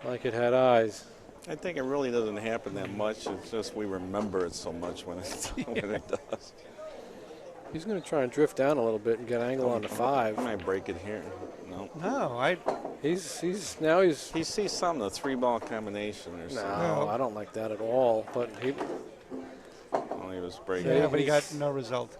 Like it had eyes. I think it really doesn't happen that much. It's just we remember it so much when it does. He's going to try and drift down a little bit and get an angle on the 5. I might break it here. No. No, He's He sees some, the 3-ball combination or something. No, I don't like that at all. But he Well, he was breaking. yeah, it. but he got no result.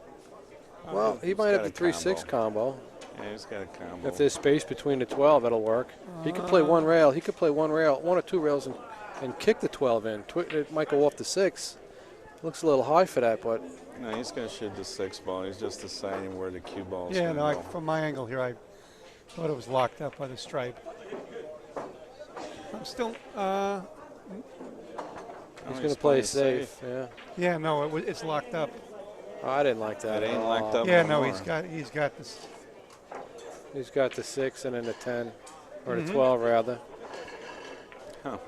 Well, he He's might have got the a 3-6 combo. Yeah, he's got a combo. If there's space between the 12, that'll work. He could play one rail. He could play one or two rails and kick the 12 in. It might go off the 6. Looks a little high for that, but No, he's going to shoot the 6 ball. He's just deciding where the cue ball is Yeah, going to no, go. from my angle here, I thought it was locked up by the stripe. I'm still, he's going to play safe. Yeah. yeah, no, it's locked up. Oh, I didn't like that. It at ain't all. locked up. Yeah, no no, more. he's got this. He's got the 6 and then the 10, or Mm-hmm. the 12 rather. Huh.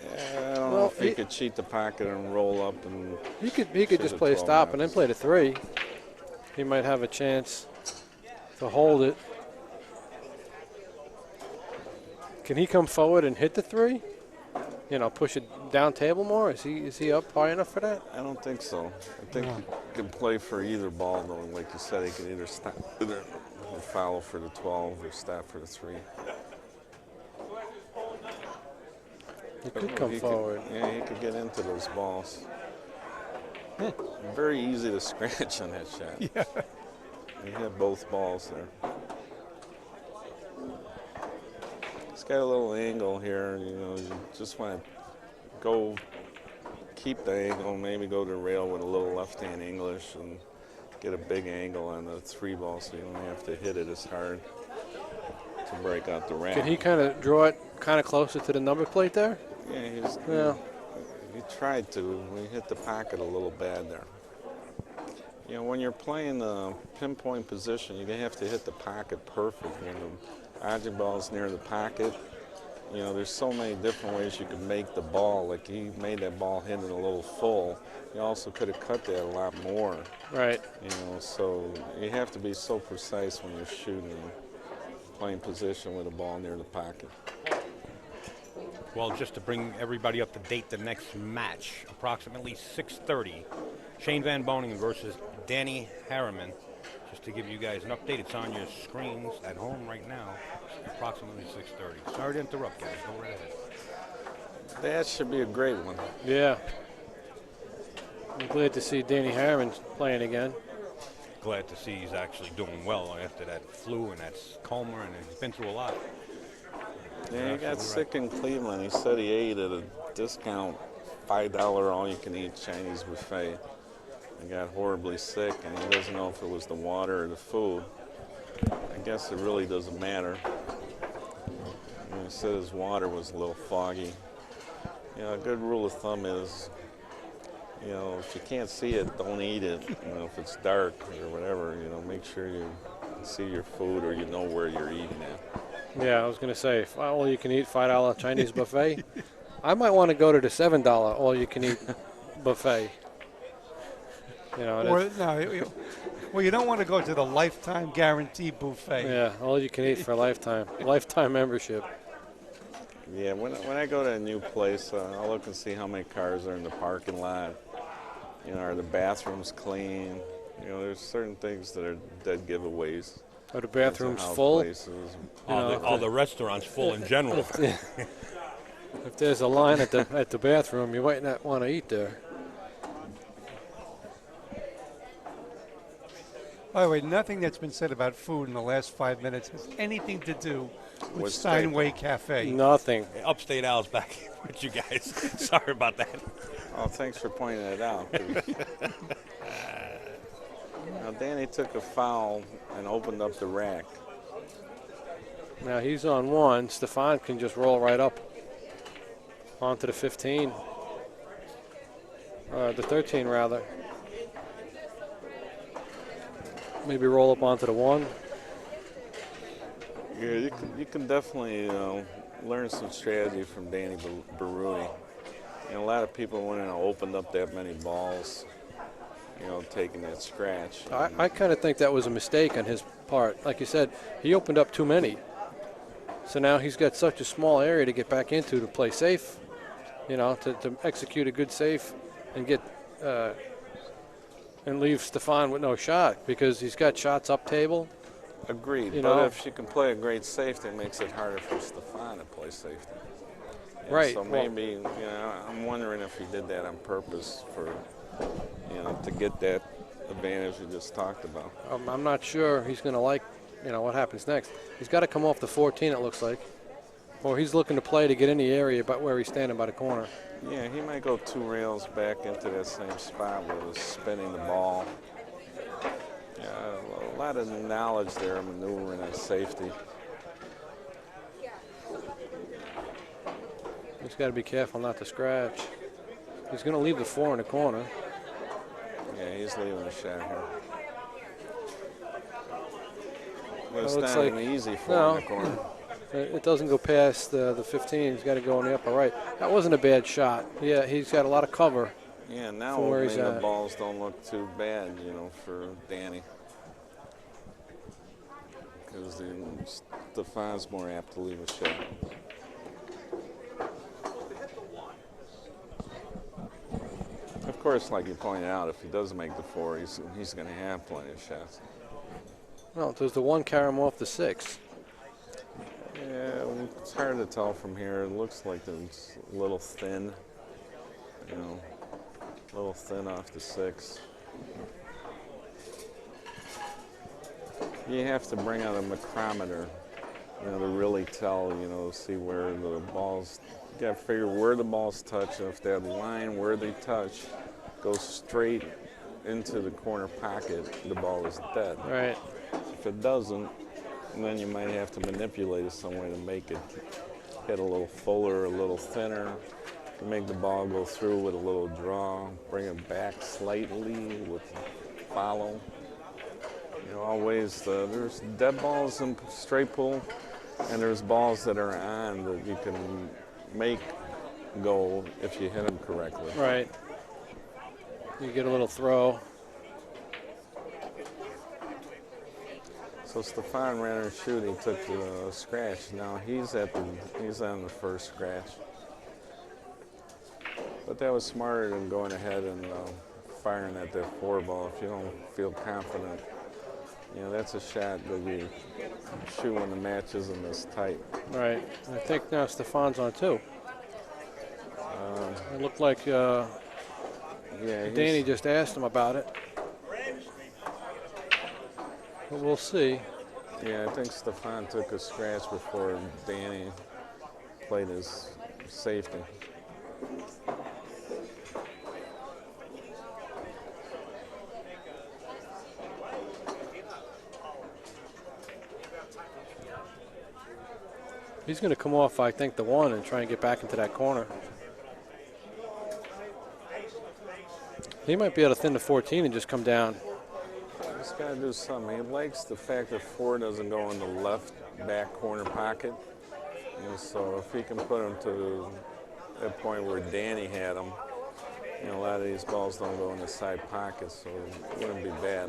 Yeah, I don't know Well, if he could cheat the pocket and roll up and. He could Should just have play a 12 stop and then outs. play the 3. He might have a chance to hold it. Can he come forward and hit the 3? Push it down table more? Is he up high enough for that? I don't think so. I think he can play for either ball, though. Like you said, he could either stop or foul for the 12 or stop for the 3. He could come He forward. Yeah, he could get into those balls. Very easy to scratch on that shot. Yeah. He hit both balls there. It's got a little angle here. You just want to keep the angle, maybe go to the rail with a little left-hand English and get a big angle on the 3 ball so you don't have to hit it as hard to break out the rack. Can he kind of draw it kind of closer to the number plate there? Yeah, he tried to. We hit the pocket a little bad there. When you're playing the pinpoint position, you have to hit the pocket perfect. When the object ball is near the pocket, there's so many different ways you can make the ball. Like he made that ball hit it a little full. You also could have cut that a lot more. Right. So you have to be so precise when you're shooting, playing position with a ball near the pocket. Well, just to bring everybody up to date, the next match, approximately 6:30, Shane Van Boningen versus Danny Harriman. Just to give you guys an update, it's on your screens at home right now, approximately 6:30. Sorry to interrupt, guys. Go right ahead. That should be a great one. Yeah. I'm glad to see Danny Harriman playing again. Glad to see he's actually doing well after that flu and that coma, and he's been through a lot. Yeah, he got sick in Cleveland. He said he ate at a discount $5 all-you-can-eat Chinese buffet. He got horribly sick, and he doesn't know if it was the water or the food. I guess it really doesn't matter. He said his water was a little foggy. A good rule of thumb is, if you can't see it, don't eat it. If it's dark or whatever, make sure you see your food or you know where you're eating at. Yeah, I was going to say, all-you-can-eat $5 Chinese buffet. I might want to go to the $7 all-you-can-eat buffet. Or, no, well, you don't want to go to the lifetime guarantee buffet. Yeah, all-you-can-eat for a lifetime membership. Yeah, when I go to a new place, I'll look and see how many cars are in the parking lot. Are the bathrooms clean? There's certain things that are dead giveaways. Or the bathroom's That's how full. places- All the restaurants full in general. If there's a line at the bathroom, you might not want to eat there. By the way, nothing that's been said about food in the last 5 minutes has anything to do with With Steinway Stehpen. Cafe. Nothing. Upstate Al's back with you guys. Sorry about that. Oh, thanks for pointing it out. 'Cause now, Danny took a foul and opened up the rack. Now he's on one. Stehpen can just roll right up onto the 15. The 13, rather. Maybe roll up onto the 1. Yeah, you can definitely learn some strategy from Danny Baruaty. A lot of people wouldn't have opened up that many balls, taking that scratch. I kind of think that was a mistake on his part. Like you said, he opened up too many. So now he's got such a small area to get back into to play safe, to execute a good safe and get and leave Stehpen with no shot because he's got shots up table. Agreed, but if she can play a great safety, it makes it harder for Stehpen to play safety. Right. So maybe, I'm wondering if he did that on purpose for, to get that advantage we just talked about. I'm not sure he's going to like, what happens next. He's got to come off the 14, it looks like. Or he's looking to play to get in the area about where he's standing by the corner. Yeah, he might go 2 rails back into that same spot where he's spinning the ball. Yeah, a lot of knowledge there, maneuvering and safety. He's got to be careful not to scratch. He's going to leave the 4 in the corner. Yeah, he's leaving a shot here. But it's It looks not like- an easy 4 in the corner. It doesn't go past the 15. He's got to go in the upper right. That wasn't a bad shot. Yeah, he's got a lot of cover. Yeah, now From where he's maybe the at. balls don't look too bad, for Danny. Because Stehpen's more apt to leave a shot. Of course, like you pointed out, if he does make the 4, he's going to have plenty of shots. Well, does the 1 carry him off the 6? Yeah, it's hard to tell from here. It looks like it's a little thin, a little thin off the 6. You have to bring out a micrometer, to really tell, see where the balls, you got to figure where the balls touch. And if that line where they touch goes straight into the corner pocket, the ball is dead. Right. If it doesn't, then you might have to manipulate it some way to make it get a little fuller, a little thinner, to make the ball go through with a little draw, bring it back slightly with follow. Always there's dead balls in straight pull, and there's balls that are on that you can make go if you hit them correctly. Right. You get a little throw. So Stehpen ran and shoot. He took the scratch. Now he's on the first scratch. But that was smarter than going ahead and firing at that 4 ball if you don't feel confident. That's a shot that you shoot when the match isn't this tight. Right. I think now Stehpen's on 2. It looked like Danny just asked him about it. But we'll see. Yeah, I think Stehpen took a scratch before Danny played his safety. He's going to come off, I think, the 1 and try and get back into that corner. He might be able to thin the 14 and just come down. He's got to do something. He likes the fact that 4 doesn't go in the left back corner pocket. So if he can put him to that point where Danny had him, a lot of these balls don't go in the side pockets, so it wouldn't be bad.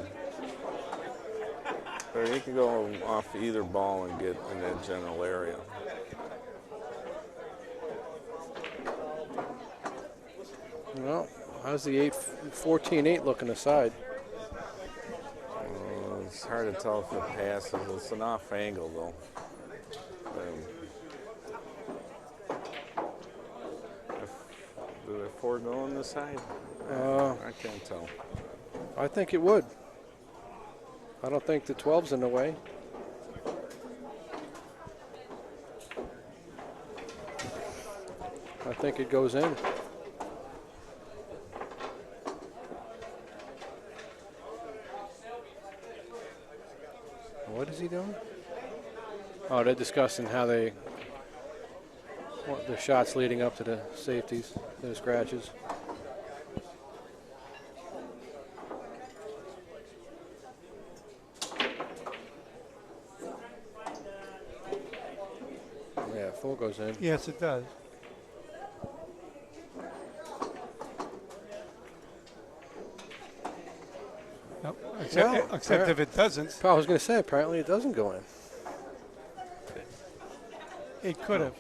But he can go off either ball and get in that general area. Well, how's the 14-8 looking aside? It's hard to tell if it passes. It's an off angle, though. Do they forego on this side? I can't tell. I think it would. I don't think the 12's in the way. I think it goes in. What is he doing? Oh, they're discussing how they want the shots leading up to the safeties, the scratches. Yeah, full goes in. Yes, it does. Nope. Except if it doesn't. I was going to say, apparently it doesn't go in. It could have.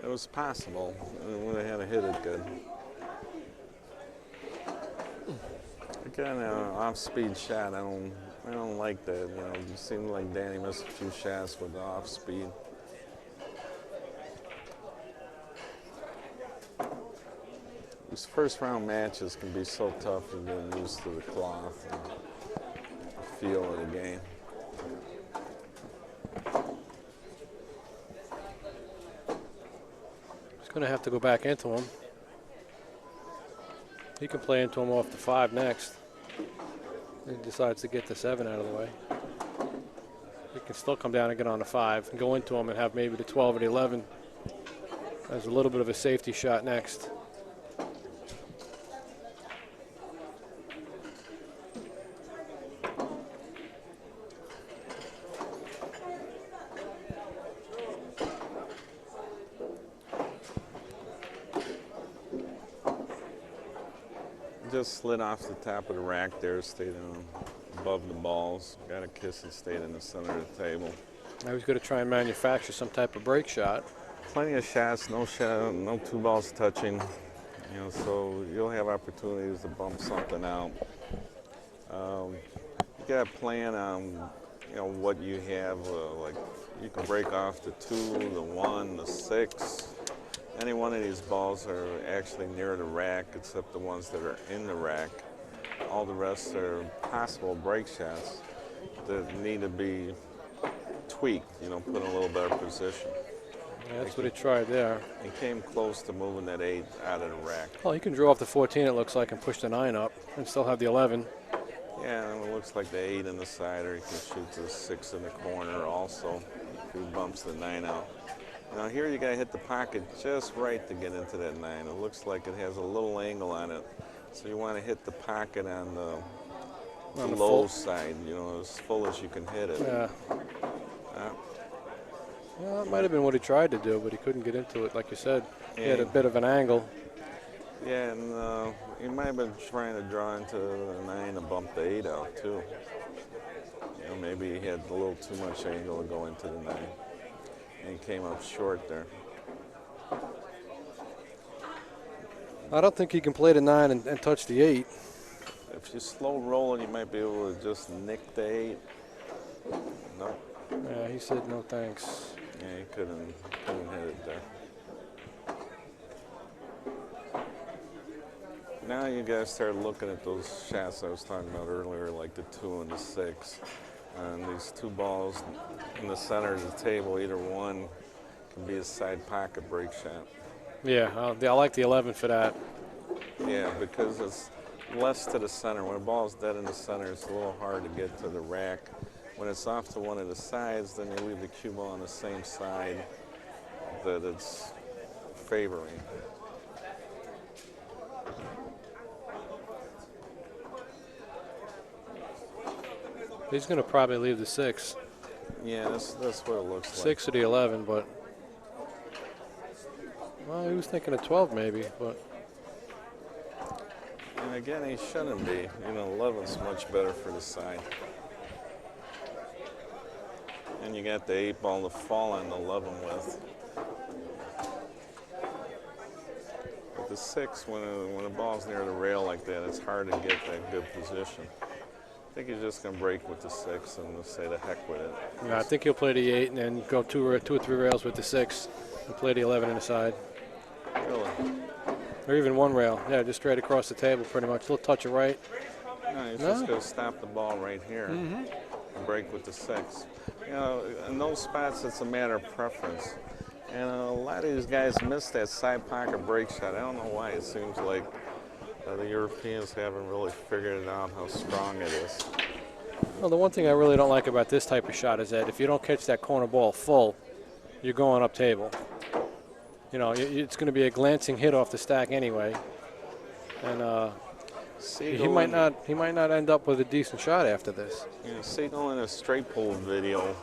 It was possible. When they had to hit it good. Again, off-speed shot. I don't like that. You know, it seemed like Danny missed a few shots with the off-speed. These first-round matches can be so tough. You're getting used to the cloth and the feel of the game. Going to have to go back into him. He can play into him off the 5 next. He decides to get the 7 out of the way. He can still come down and get on the 5 and go into him and have maybe the 12 or the 11 as a little bit of a safety shot next. Just slid off the top of the rack there, stayed above the balls. Got a kiss and stayed in the center of the table. I was going to try and manufacture some type of break shot. Plenty of shots, no shot, no 2 balls touching. You know, so you'll have opportunities to bump something out. You got to plan on, you know, what you have. Like you can break off the 2, the 1, the 6. Any one of these balls are actually near the rack, except the ones that are in the rack. All the rest are possible break shots that need to be tweaked, you know, put in a little better position. Yeah, that's what he tried there. He came close to moving that 8 out of the rack. Well, he can draw off the 14, it looks like, and push the 9 up and still have the 11. Yeah, and it looks like the 8 in the side, or he can shoot the 6 in the corner also if he bumps the 9 out. Now here you got to hit the pocket just right to get into that 9. It looks like it has a little angle on it, so you want to hit the pocket on the low side, you know, as full as you can hit it. Yeah. Well, that might have been what he tried to do, but he couldn't get into it, like you said. He had a bit of an angle. Yeah, and he might have been trying to draw into the 9 and bump the 8 out too. You know, maybe he had a little too much angle to go into the 9. And he came up short there. I don't think he can play the 9 and touch the 8. If you slow rolling, you might be able to just nick the 8. No. Yeah, he said no thanks. Yeah, he couldn't hit it there. Now you guys start looking at those shots I was talking about earlier, like the 2 and the 6. And these 2 balls in the center of the table, either one can be a side pocket break shot. Yeah, I like the 11 for that. Yeah, because it's less to the center. When a ball's dead in the center, it's a little hard to get to the rack. When it's off to one of the sides, then you leave the cue ball on the same side that it's favoring. He's going to probably leave the 6. Yeah, that's what it looks like. 6 or the 11, but well, he was thinking of 12 maybe, but. And again, he shouldn't be. You know, 11's much better for the side. And you got the 8 ball to fall on the 11 with. But the 6, when the ball's near the rail like that, it's hard to get that good position. think he's just going to break with the 6 and say the heck with it. Yeah, I think he'll play the 8 and then go two or 3 rails with the 6 and play the 11 inside. Really? Or even 1 rail. Yeah, just straight across the table pretty much. A little touch of right. No, he's just going to stop the ball right here and break with the 6. You know, in those spots, it's a matter of preference. And a lot of these guys miss that side pocket break shot. I don't know why. It seems like the Europeans haven't really figured out how strong it is. Well, the one thing I really don't like about this type of shot is that if you don't catch that corner ball full, you're going up table. You know, it's going to be a glancing hit off the stack anyway. And he might not end up with a decent shot after this. Yeah, Siegel in a straight pull video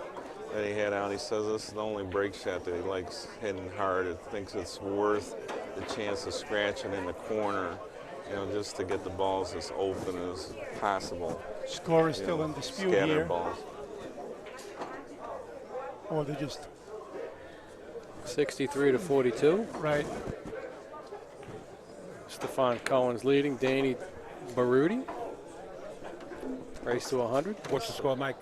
that he had out, he says this is the only break shot that he likes hitting hard. It thinks it's worth the chance of scratching in the corner, you know, just to get the balls as open as possible. Score is still in dispute here. Balls. Or they just 63 to 42. right. Stefan Cohen's leading. Danny Baruaty. Race to 100. What's the score, Mike?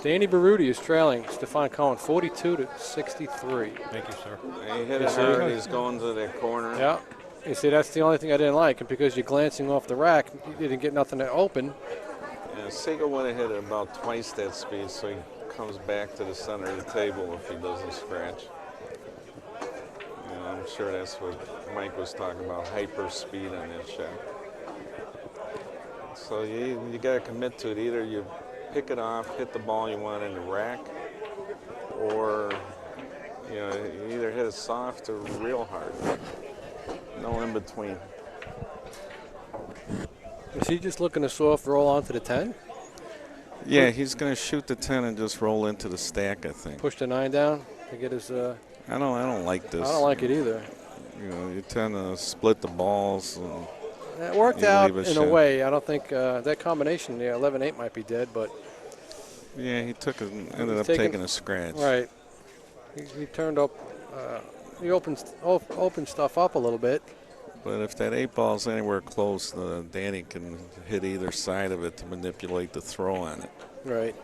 Danny Baruaty is trailing Stefan Cohen 42 to 63. Thank you, sir. He hit it hard. He's going to the corner. Yeah. You see, that's the only thing I didn't like. And because you're glancing off the rack, you didn't get nothing to open. Yeah, Siegel would have hit it about twice that speed, so he comes back to the center of the table if he doesn't scratch. Yeah, I'm sure that's what Mike was talking about, hyper speed on that shot. So you got to commit to it. Either you pick it off, hit the ball you want in the rack, or you know, you either hit it soft or real hard. No in between. Is he just looking to soft roll onto the 10? Yeah, he's going to shoot the 10 and just roll into the stack, I think. Push the 9 down to get his. I don't like this. I don't like it either. You know, you tend to split the balls. And it worked out in a way. I don't think that combination, 11-8 might be dead, but. Yeah, he ended up taking a scratch. Right. He turned up. He opened stuff up a little bit. But if that 8 ball's anywhere close, Danny can hit either side of it to manipulate the throw on it. Right.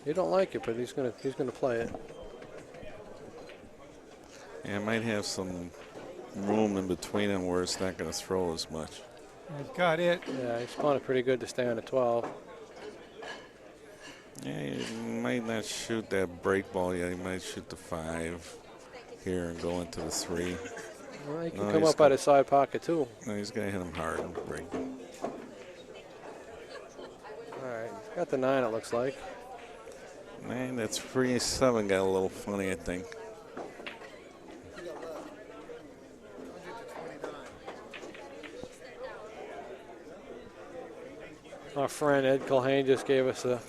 You don't like it, but he's gonna play it. Yeah, it might have some room in between them where it's not going to throw as much. He's got it. Yeah, he's spun it pretty good to stay on the 12. Yeah, he might not shoot that break ball yet. He might shoot the 5 here and go into the 3. Well, he can come up out of side pocket, too. No, he's going to hit him hard and break. All right, he's got the 9, it looks like. Man, that 3-7 got a little funny, I think. Our friend Ed Culhane just gave us a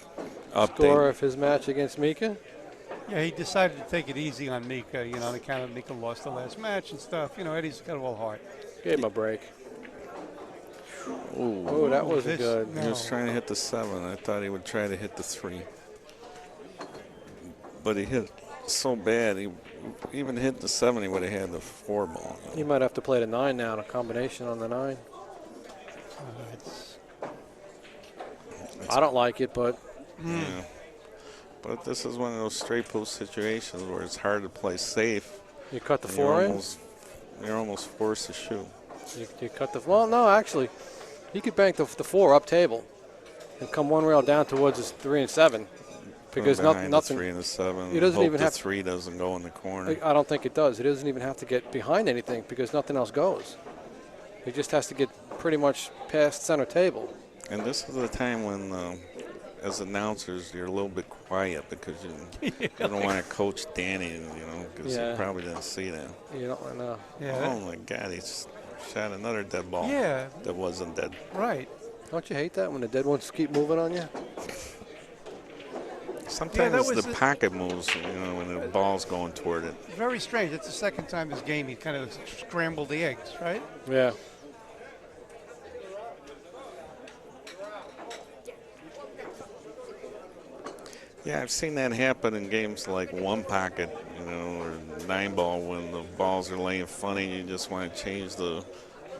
Update. score of his match against Mika. Yeah, he decided to take it easy on Mika, you know, on account of Mika lost the last match and stuff. You know, Eddie's got a little heart. Gave him a break. Ooh. Oh, that wasn't good. No. He was trying to hit the 7. I thought he would try to hit the 3. But he hit so bad, he even hit the 7, he would have had the 4 ball. He might have to play the 9 now, a combination on the 9. I don't like it, but. Yeah. But this is one of those straight post situations where it's hard to play safe. You cut the 4 in? You're almost forced to shoot. You cut the. Well, no, actually, he could bank the 4 up table and come 1 rail down towards his 3 and 7. Because nothing. The 3 and the 7. He doesn't even have. 3 doesn't go in the corner. I don't think it does. He doesn't even have to get behind anything because nothing else goes. He just has to get pretty much past center table. And this is the time when, as announcers, you're a little bit quiet because you don't want to coach Danny, you know, because he probably didn't see that. You don't know. Yeah. Oh my God, he shot another dead ball. Yeah. That wasn't dead. Right. Don't you hate that when the dead ones keep moving on you? Sometimes the pocket moves, you know, when the ball's going toward it. Very strange. It's the second time this game he kind of scrambled the eggs, right? Yeah. Yeah, I've seen that happen in games like 1 pocket, you know, or 9 ball when the balls are laying funny. You just want to change the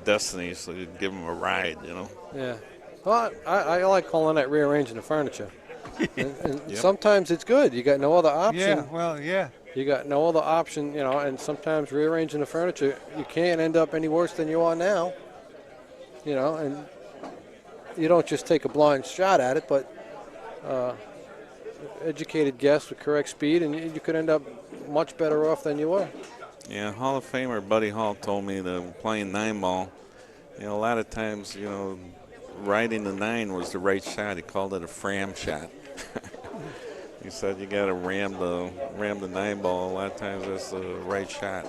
destiny, so you give him a ride, you know. Yeah. Well, I like calling that rearranging the furniture. And Yep. sometimes it's good. You got no other option. Yeah, well, yeah. You got no other option, you know, and sometimes rearranging the furniture, you can't end up any worse than you are now. You know, and you don't just take a blind shot at it, but educated guess with correct speed, and you could end up much better off than you were. Yeah, Hall of Famer Buddy Hall told me that playing 9-ball, you know, a lot of times, you know, riding the 9 was the right shot. He called it a fram shot. He said you got to ram the 9-ball. A lot of times that's the right shot.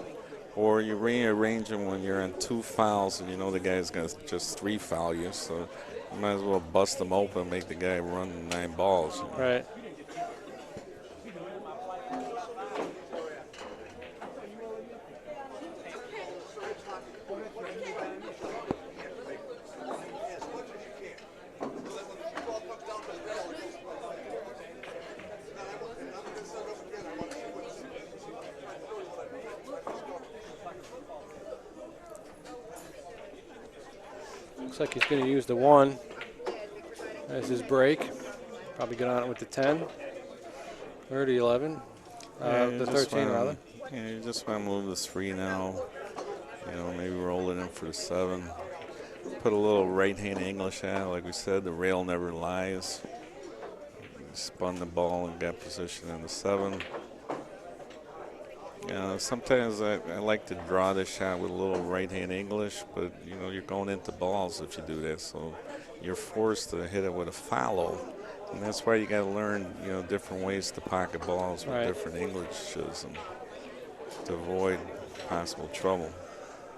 Or you rearrange them when you're on 2 fouls and you know the guy's going to just 3 foul you. So you might as well bust them open and make the guy run 9 balls. You know? Right. Looks like he's going to use the 1 as his break. Probably get on it with the 10 or the 11. The 13, rather. Yeah, you just want to move the 3 now. You know, maybe roll it in for the 7. Put a little right-hand English out. Like we said, the rail never lies. Spun the ball and got position in the 7. Sometimes I like to draw this shot with a little right-hand English, but, you know, you're going into balls if you do that. So you're forced to hit it with a follow. And that's why you got to learn, you know, different ways to pocket balls with different Englishes and to avoid possible trouble.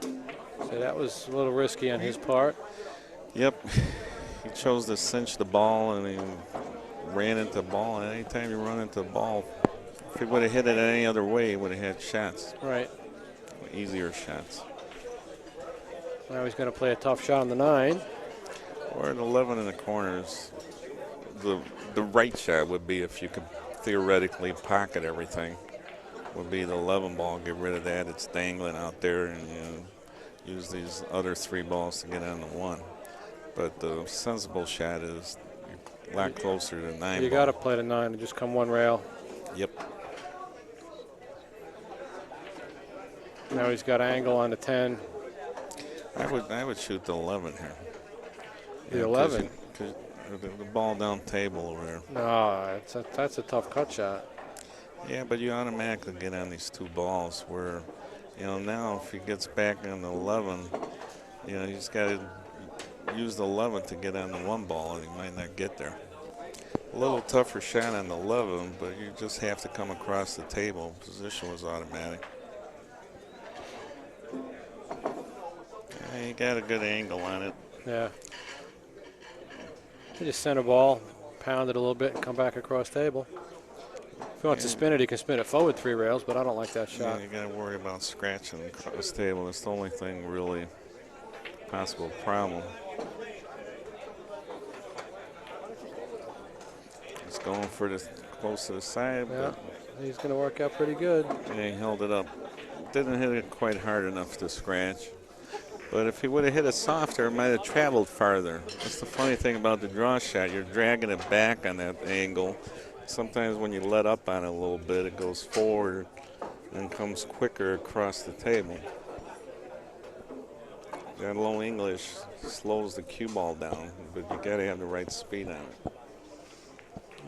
So that was a little risky on his part. Yep. He chose to cinch the ball and he ran into the ball. And anytime you run into the ball, if he would have hit it any other way, he would have had shots. Right. Easier shots. Now he's going to play a tough shot on the 9. Or an 11 in the corners. The right shot would be, if you could theoretically pocket everything, would be the 11 ball. Get rid of that. It's dangling out there, and you know, use these other 3 balls to get on the 1. But the sensible shot is a lot closer to 9. You got to play the 9 and just come 1 rail. Yep. Now he's got angle on the 10. I would shoot the 11 here. The 11. Cause the ball down table over there. No, that's a tough cut shot. Yeah, but you automatically get on these 2 balls where, you know, now if he gets back on the 11, you know, he's got to use the 11 to get on the 1 ball, and he might not get there. A little tougher shot on the 11, but you just have to come across the table. Position was automatic. Yeah, you got a good angle on it. Yeah. He just sent a ball, pound it a little bit, and come back across table. If he wants to spin it, he can spin it forward 3 rails, but I don't like that shot. Yeah, you got to worry about scratching across table. That's the only thing really possible problem. He's going for the close to the side, Yeah, but he's going to work out pretty good. yeah, he held it up. Didn't hit it quite hard enough to scratch. But if he would have hit it softer, it might have traveled farther. That's the funny thing about the draw shot. You're dragging it back on that angle. Sometimes when you let up on it a little bit, it goes forward and comes quicker across the table. That low English slows the cue ball down, but you got to have the right speed on it.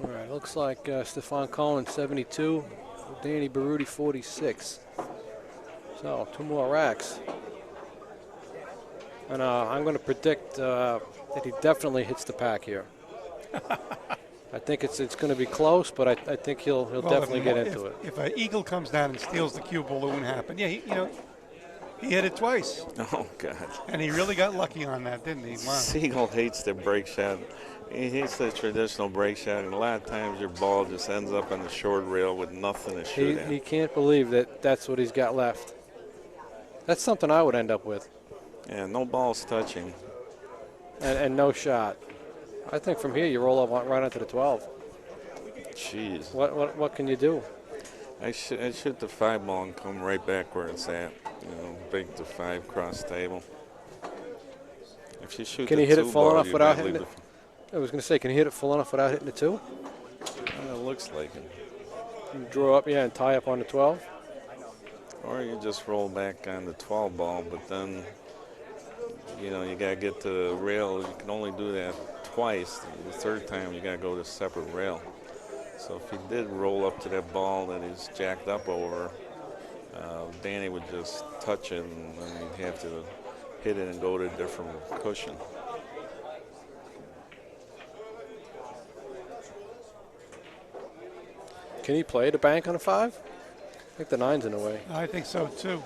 All right, looks like Stefan Cohen 72, Danny Baruti 46. So 2 more racks. And I'm going to predict that he definitely hits the pack here. I think it's going to be close, but I think he'll definitely get into it. If an eagle comes down and steals the cue ball, it won't happen. Yeah, he hit it twice. Oh, God. And he really got lucky on that, didn't he? Wow. Siegel hates the break shot. He hates the traditional break shot, and a lot of times your ball just ends up on the short rail with nothing to shoot at. He can't believe that that's what he's got left. That's something I would end up with. Yeah, no balls touching. And no shot. I think from here you roll up right onto the 12. Jeez. What can you do? I shoot the 5 ball and come right back where it's at. You know, break the 5 cross table. If you shoot Can the he hit it 2 full ball, enough you without gotta hitting leave it? I was going to say, can he hit it full enough without hitting the 2? It looks like it. You draw up, yeah, and tie up on the 12. Or you just roll back on the 12 ball, but then, you know, you got to get to the rail. You can only do that twice. The third time, you got to go to a separate rail. So if he did roll up to that ball that he's jacked up over, Danny would just touch it, and then he'd have to hit it and go to a different cushion. Can he play the bank on a 5? I think the 9's in the way. I think so too.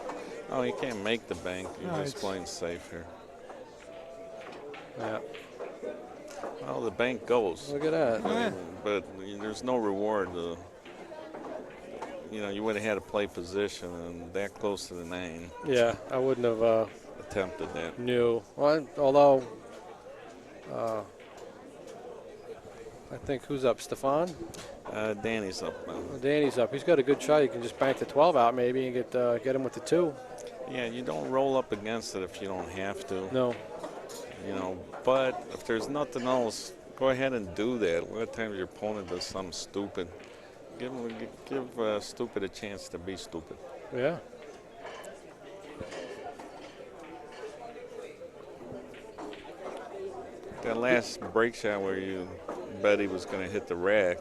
Oh, he can't make the bank. He's No, just playing safe here. Yeah. Well, the bank goes. Look at that. Yeah. But there's no reward. You know, you would have had to play position, and that close to the 9. Yeah, I wouldn't have Attempted that. knew. Well, although I think who's up? Stefan? Danny's up now. Well, Danny's up. He's got a good shot. You can just bank the 12 out maybe and get him with the 2. Yeah, you don't roll up against it if you don't have to. No. You know, but if there's nothing else, go ahead and do that. A lot of times your opponent does something stupid. Give stupid a chance to be stupid. Yeah. That last break shot where you bet he was going to hit the rack,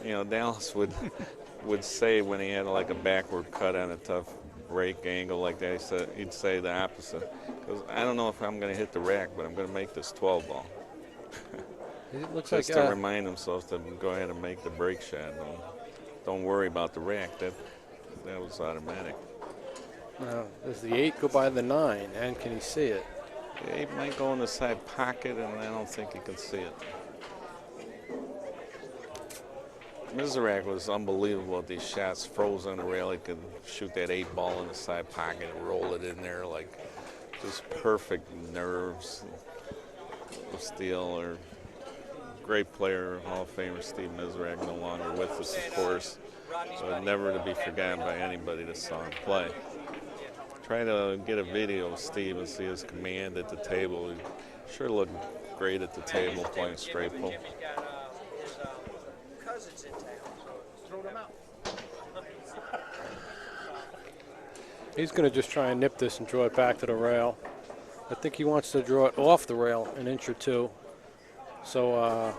you know, Dallas would say when he had like a backward cut on a tough break angle like that, he'd say the opposite. Because I don't know if I'm going to hit the rack, but I'm going to make this 12 ball. It looks Just like to remind himself to go ahead and make the break shot. Don't worry about the rack. That was automatic. does the 8 go by the 9, and can he see it? The 8 might go in the side pocket, and I don't think he can see it. Mizrak was unbelievable at these shots. Froze on the rail. He could shoot that 8 ball in the side pocket and roll it in there like just perfect nerves of steel. Or great player, Hall of Famer Steve Mizrak, no longer with us, of course, but never to be forgotten by anybody that saw him play. Try to get a video of Steve and see his command at the table. He sure looked great at the table playing straight pull. He's going to just try and nip this and draw it back to the rail. I think he wants to draw it off the rail an inch or 2. So,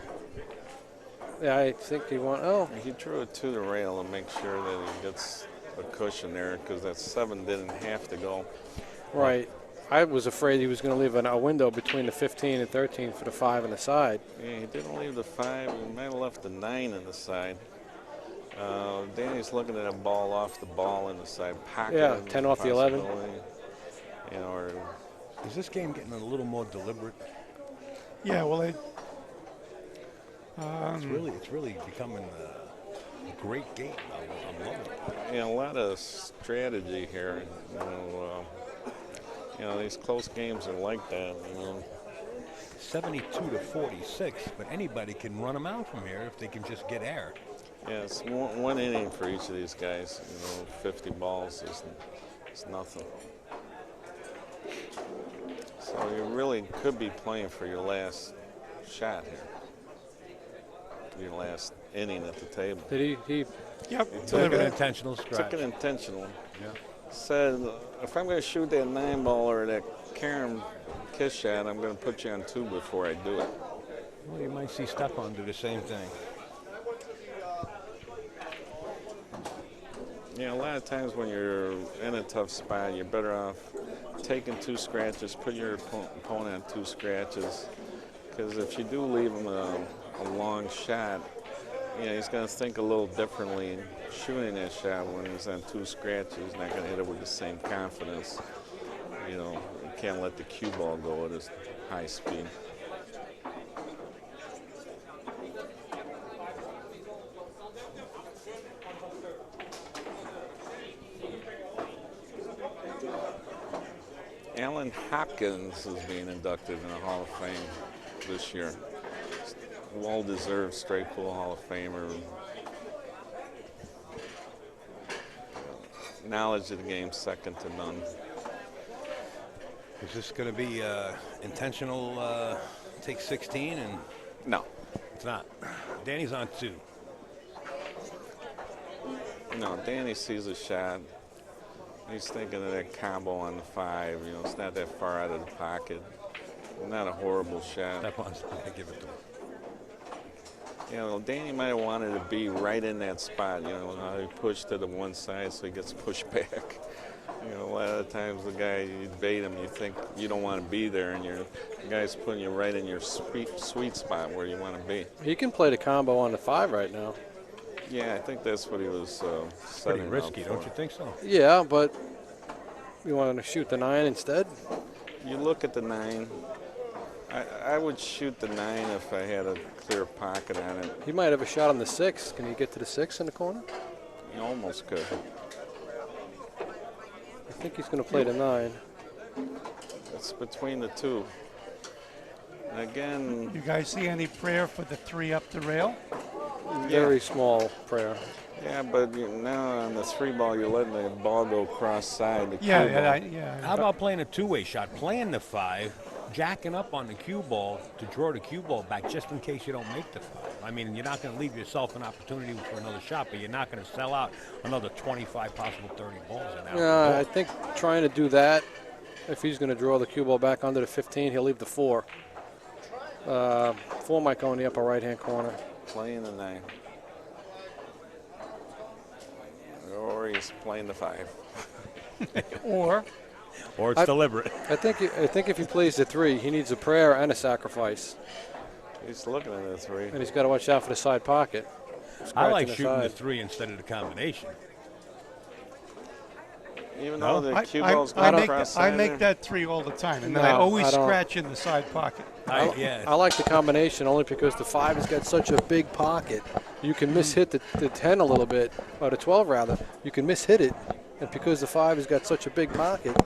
yeah, I think he wants. Oh, he drew it to the rail to make sure that he gets a cushion there, because that 7 didn't have to go. right. I was afraid he was going to leave a window between the 15 and 13 for the 5 on the side. Yeah, he didn't leave the 5. He might have left the 9 on the side. Danny's looking at a ball off the ball in the side pocket. Yeah, 10 off the 11. You know, or is this game getting a little more deliberate? Yeah, well, It's really becoming a great game. I'm loving it. a lot of strategy here. These close games are like that. 72-46, but anybody can run them out from here if they can just get air. Yeah, it's one inning for each of these guys. 50 balls is nothing. So you really could be playing for your last shot here. Your last inning at the table. Did he yep. He Took an intentional scratch. Took it intentional. Yeah. Said, if I'm going to shoot that 9 ball or that Karen kiss shot, I'm going to put you on 2 before I do it. Well, you might see Stehpen do the same thing. A lot of times when you're in a tough spot, you're better off taking 2 scratches, put your opponent on 2 scratches, because if you do leave him a long shot, he's going to think a little differently shooting that shot when he's on 2 scratches. He's not going to hit it with the same confidence. You can't let the cue ball go at his high speed. Alan Hopkins is being inducted in the Hall of Fame this year. Well-deserved straight pool Hall of Famer. Knowledge of the game second to none. Is this going to be intentional take 16? And No. it's not. Danny's on 2. No, Danny sees a shot. He's thinking of that combo on the 5. You know, it's not that far out of the pocket. Not a horrible shot. Stepan's going to give it to him. You know, Danny might have wanted to be right in that spot. You know, how he pushed to the one side so he gets pushed back. You know, a lot of the times the guy, you bait him, you think you don't want to be there, and the guy's putting you right in your sweet spot where you want to be. He can play the combo on the 5 right now. Yeah, I think that's what he was Pretty setting risky, up for. don't you think so? Yeah, but you want to shoot the 9 instead? You look at the 9. I would shoot the 9 if I had a clear pocket on it. He might have a shot on the 6. Can he get to the 6 in the corner? You almost could. I think he's going to play the 9. It's between the 2. And again, You guys see any prayer for the 3 up the rail? Very small prayer. yeah, but now on the 3 ball, you're letting the ball go cross side. The Yeah, cue ball. yeah. How about playing a two-way shot? Playing the 5, jacking up on the cue ball to draw the cue ball back just in case you don't make the 5. I mean, you're not going to leave yourself an opportunity for another shot, but you're not going to sell out another 25, possible 30 balls in that. Yeah, I think trying to do that, if he's going to draw the cue ball back under the 15, he'll leave the 4. 4 might go in the upper right-hand corner. Playing the 9. Or he's playing the 5. Or Or it's deliberate. I think if he plays the 3, he needs a prayer and a sacrifice, He's looking at the 3. and he's got to watch out for the side pocket. I like Scratching shooting the side. 3 instead of the combination. Even No? though the I, cue I, ball's I, going make, across I center. make that 3 all the time, and then No, I always I don't. scratch in the side pocket. I like the combination only because the 5 has got such a big pocket. You can mishit the 10 a little bit, or the 12 rather. You can mishit it, and because the 5 has got such a big pocket,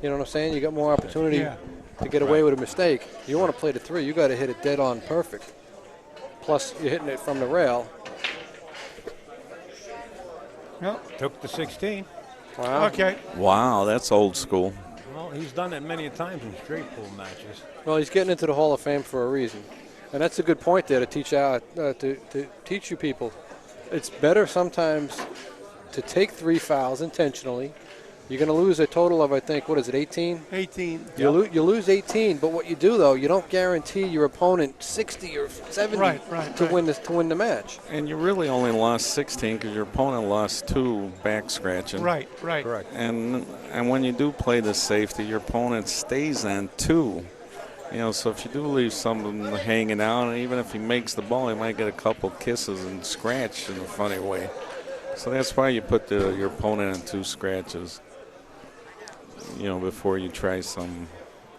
you know what I'm saying? You got more opportunity Yeah. to get away with a mistake. You want to play the 3, you got to hit it dead on perfect. Plus, you're hitting it from the rail. Yep. Took the 16. Wow. Okay. Wow, that's old school. Well, he's done that many times in straight pool matches. Well, he's getting into the Hall of Fame for a reason, and that's a good point there to teach to teach you people. It's better sometimes to take 3 fouls intentionally. You're going to lose a total of, I think, what is it, 18? 18. You lose 18, but what you do though, you don't guarantee your opponent 60 or 70 to win the match. And you really only lost 16 because your opponent lost 2 back scratching. Right. Correct. And when you do play the safety, your opponent stays on 2. You know, so if you do leave someone hanging out, and even if he makes the ball, he might get a couple kisses and scratch in a funny way. So that's why you put your opponent on 2 scratches. You know, before you try some.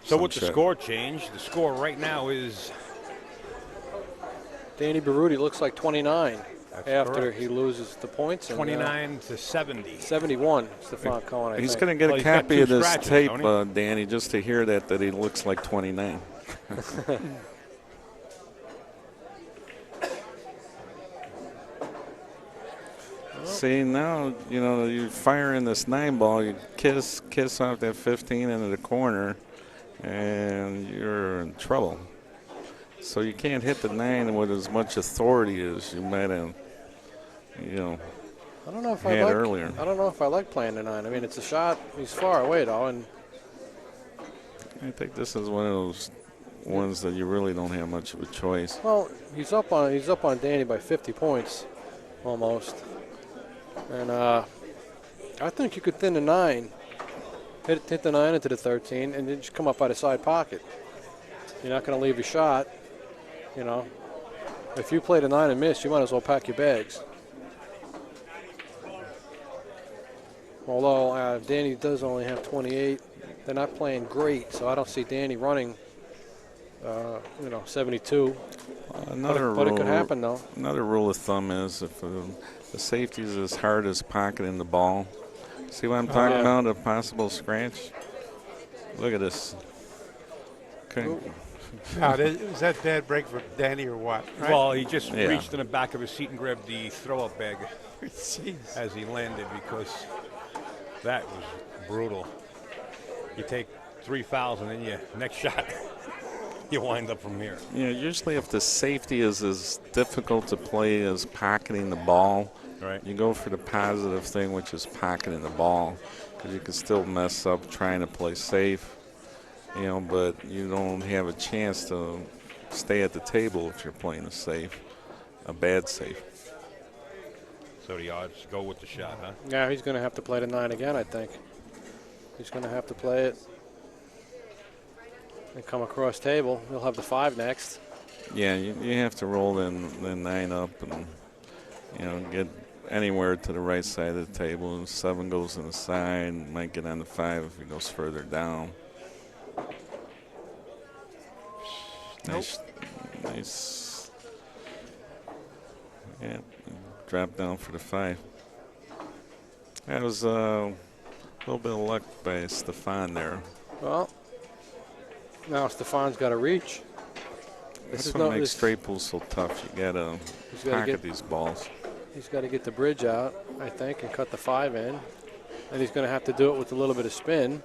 So with the score change, the score right now is Danny Baruti looks like 29 after correct. he loses the points. 29 to 70. 71, Stephon Cohen, I He's think. going to get Well, a he's got copy 2 of this scratches, tape, don't Danny, just to hear that he looks like 29. See, now, you know, you fire in this 9 ball, you kiss off that 15 into the corner, and you're in trouble. So you can't hit the 9 with as much authority as you might have, you know, I don't know if had earlier. I don't know if I like playing the 9. I mean, it's a shot. He's far away though, and I think this is one of those ones that you really don't have much of a choice. well, he's up on Danny by 50 points, almost. And I think you could thin the 9, hit the 9 into the 13, and then just come up by the side pocket. You're not going to leave your shot. You know, if you play the 9 and miss, you might as well pack your bags. Although Danny does only have 28, they're not playing great, so I don't see Danny running, 72. But it could happen, though. Another rule of thumb is if the safety is as hard as pocketing the ball. See what I'm talking about? A possible scratch. Look at this. Okay. Now, is that bad break for Danny or what? Right? Well, he just reached in the back of his seat and grabbed the throw-up bag Jeez. as he landed because that was brutal. You take 3 fouls, and then you next shot, you wind up from here. Yeah, usually if the safety is as difficult to play as pocketing the ball, Right. you go for the positive thing, which is pocketing the ball, because you can still mess up trying to play safe, but you don't have a chance to stay at the table if you're playing a bad safe. So the odds go with the shot, huh? Yeah, he's going to have to play the 9 again, I think. He's going to have to play it and come across table. He'll have the 5 next. Yeah, you have to roll the 9 up and, get anywhere to the right side of the table. And 7 goes on the side, might get on the 5 if he goes further down. Nice. Yeah, drop down for the 5. That was a little bit of luck by Stehpen there. Well, now Stefan's got to reach. That's what makes straight pools so tough. You gotta pocket these balls. He's got to get the bridge out, I think, and cut the 5 in. And he's going to have to do it with a little bit of spin.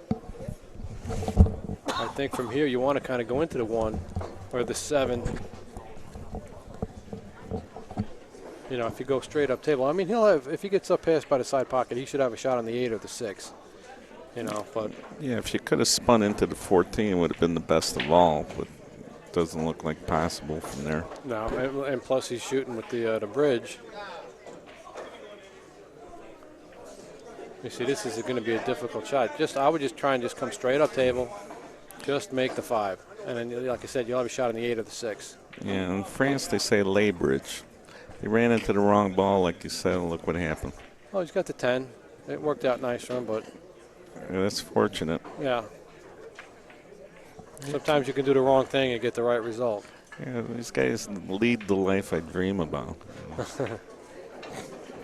I think from here you want to kind of go into the 1 or the 7. If you go straight up table. I mean, he'll have, if he gets up past by the side pocket, he should have a shot on the 8 or the 6. But. Yeah, if you could have spun into the 14, it would have been the best of all, but it doesn't look like possible from there. No, and plus he's shooting with the bridge. You see, this is going to be a difficult shot. I would just try and just come straight up table, just make the 5. And then, like I said, you'll have a shot on the 8 or the 6. Yeah, in France they say lay bridge. He ran into the wrong ball, like you said, and look what happened. Well, he's got the 10. It worked out nice for him, but. Yeah, that's fortunate. Yeah. Sometimes you can do the wrong thing and get the right result. Yeah, these guys lead the life I dream about.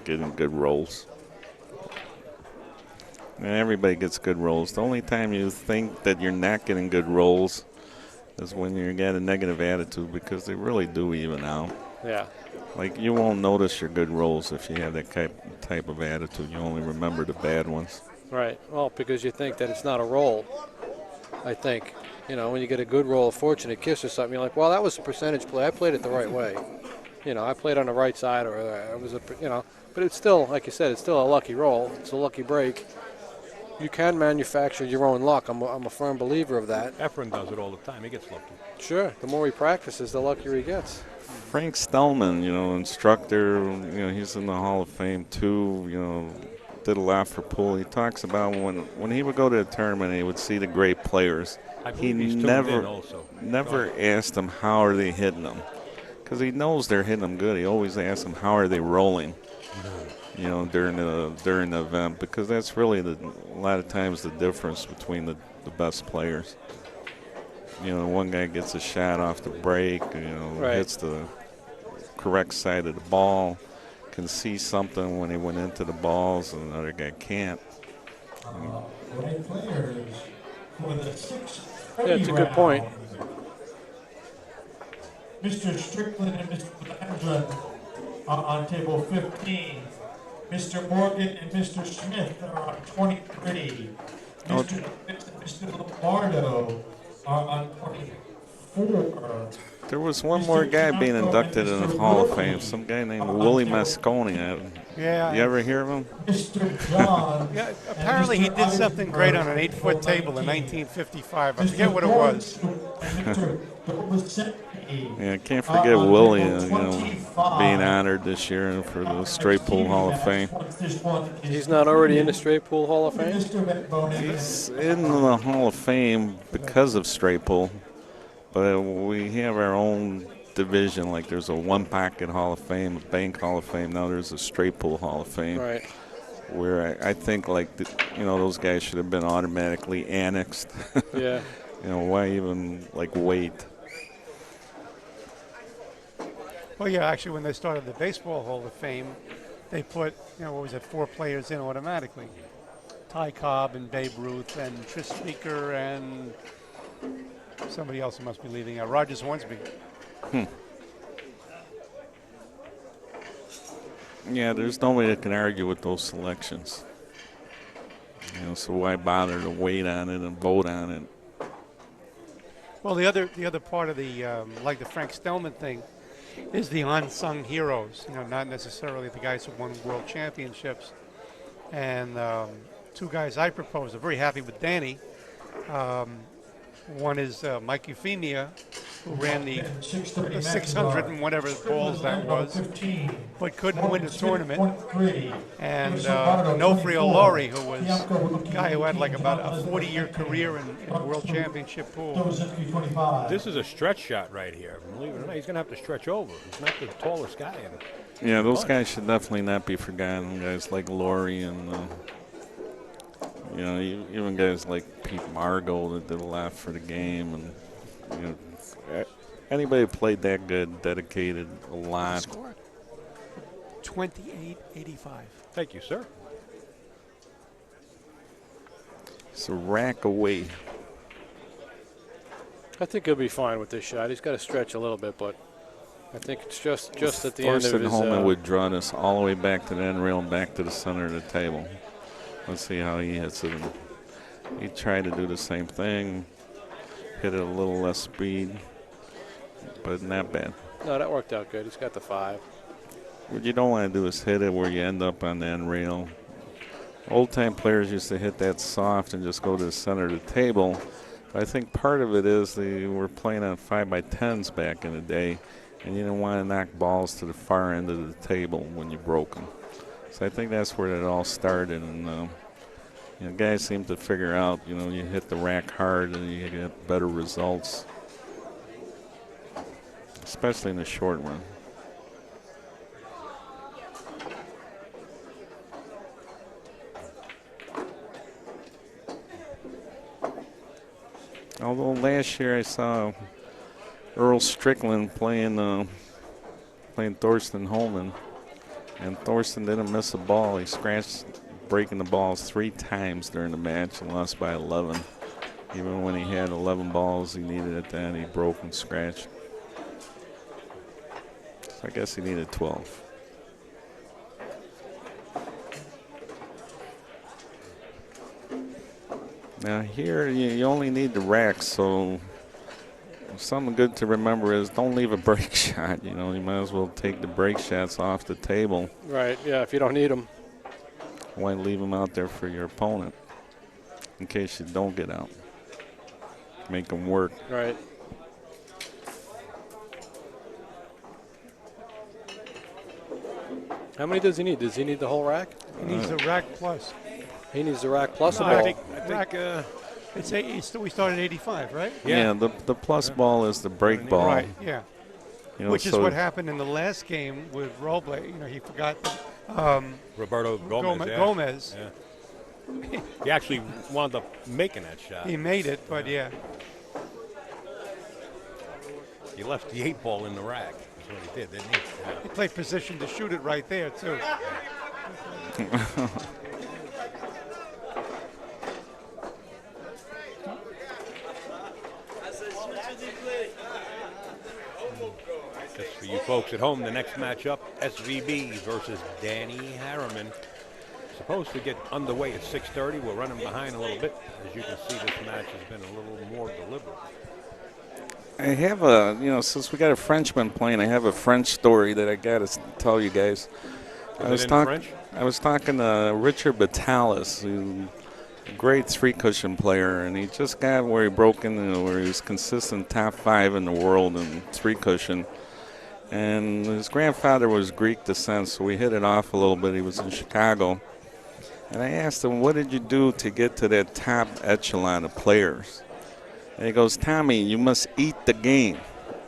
Getting good rolls. And everybody gets good rolls. The only time you think that you're not getting good rolls is when you get a negative attitude, because they really do even out. Yeah. Like, you won't notice your good rolls if you have that type of attitude. You only remember the bad ones. Right. Well, because you think that it's not a roll, I think. When you get a good roll, a fortunate kiss or something, you're like, well, that was a percentage play. I played it the right way. I played on the right side, or it was but it's still, like you said, it's still a lucky roll. It's a lucky break. You can manufacture your own luck. I'm a firm believer of that. Efren does it all the time. He gets lucky. Sure. The more he practices, the luckier he gets. Frank Stellman, instructor, he's in the Hall of Fame too, did a lot for pool. He talks about when he would go to a tournament, he would see the great players. He never asked them how are they hitting them, because he knows they're hitting them good. He always asks them how are they rolling, during the event, because that's really a lot of times the difference between the best players. One guy gets a shot off the break, right. Hits the correct side of the ball, can see something when he went into the balls, and another guy can't. Yeah, it's a good point. Mr. Strickland and Mr. Landrum on table 15. Mr. Morgan and Mr. Smith are on 23. Mr. Smith and Mr. Lombardo are on 24. There was one more guy being inducted in the Hall of Fame, some guy named Willie Mosconi. Yeah. You ever hear of him? Mr. John. Yeah, apparently he did something great on an 8-foot table in 1955. I forget what it was. Yeah, I can't forget Willie, being honored this year for the Straight Pool Hall of Fame. He's not already in the Straight Pool Hall of Fame? He's in the Hall of Fame because of Straight Pool, but we have our own division. Like, there's a one-pocket Hall of Fame, a bank Hall of Fame. Now there's a Straight Pool Hall of Fame. Right. Where I think, those guys should have been automatically annexed. Yeah. Why even, wait? Well, yeah, actually, when they started the Baseball Hall of Fame, they put, 4 players in automatically. Ty Cobb and Babe Ruth and Tris Speaker and somebody else who must be leaving out, Rogers Hornsby. Yeah, there's nobody that can argue with those selections. So why bother to wait on it and vote on it? Well, the other part of the like the Frank Stellman thing is the unsung heroes. You know, not necessarily the guys who won world championships. And two guys I propose are very happy with Danny. One is Mike Euphemia, who ran the 600 and whatever balls that was, but couldn't win the tournament. And Nofrio Laurie, who was a guy who had like about a 40-year career in World Championship pool. This is a stretch shot right here. Believe it or not, he's going to have to stretch over. He's not the tallest guy. Yeah, those guys should definitely not be forgotten. Guys like Laurie and, you know, even guys like Pete Margot that did a lot for the game. And, you know, anybody who played that good, dedicated a lot. Score 28-85. Thank you, sir. It's a rack away. I think he'll be fine with this shot. He's got to stretch a little bit, but I think it's just at the end of his... Thorsten Holman would draw this all the way back to the end rail and back to the center of the table. Let's see how he hits it. He tried to do the same thing, hit it a little less speed, but not bad. No, that worked out good. He's got the 5. What you don't want to do is hit it where you end up on the end rail. Old-time players used to hit that soft and just go to the center of the table. But I think part of it is they were playing on 5x10s back in the day, and you didn't want to knock balls to the far end of the table when you broke them. So I think that's where it all started. And you know, guys seem to figure out, you know, you hit the rack hard and you get better results, especially in the short run. Although last year I saw Earl Strickland playing Thorsten Holman, and Thorsten didn't miss a ball. He scratched breaking the balls 3 times during the match and lost by 11. Even when he had 11 balls he needed at the end, he broke and scratched. So I guess he needed 12. Now here you only need the rack, so something good to remember is don't leave a break shot. You know, you might as well take the break shots off the table. Right, yeah, if you don't need them. Why leave them out there for your opponent in case you don't get out? Make them work. Right. How many does he need? Does he need the whole rack? He needs a rack plus. He needs the rack plus a No, ball. I think it's we started 85, right? Yeah, the plus ball is the break ball. Right, yeah. You know, Which is so what happened in the last game with Roble. You know, he forgot Roberto Gomez. Gomez. Yeah. He actually wound up making that shot. He made it, but yeah. He left the 8 ball in the rack. That's what he did, didn't he? Yeah. He played position to shoot it right there, too. Just for you folks at home, the next matchup, SVB versus Danny Harriman. Supposed to get underway at 6:30. We're running behind a little bit. As you can see, this match has been a little more deliberate. I have a, you know, since we got a Frenchman playing, I have a French story that I got to tell you guys. I was talking to Richard Batalis, who's a great 3-cushion player, and he just got where he broke into, where he was consistent top 5 in the world in 3-cushion. And his grandfather was Greek descent, so we hit it off a little bit. He was in Chicago. And I asked him, what did you do to get to that top echelon of players? And he goes, Tommy, you must eat the game.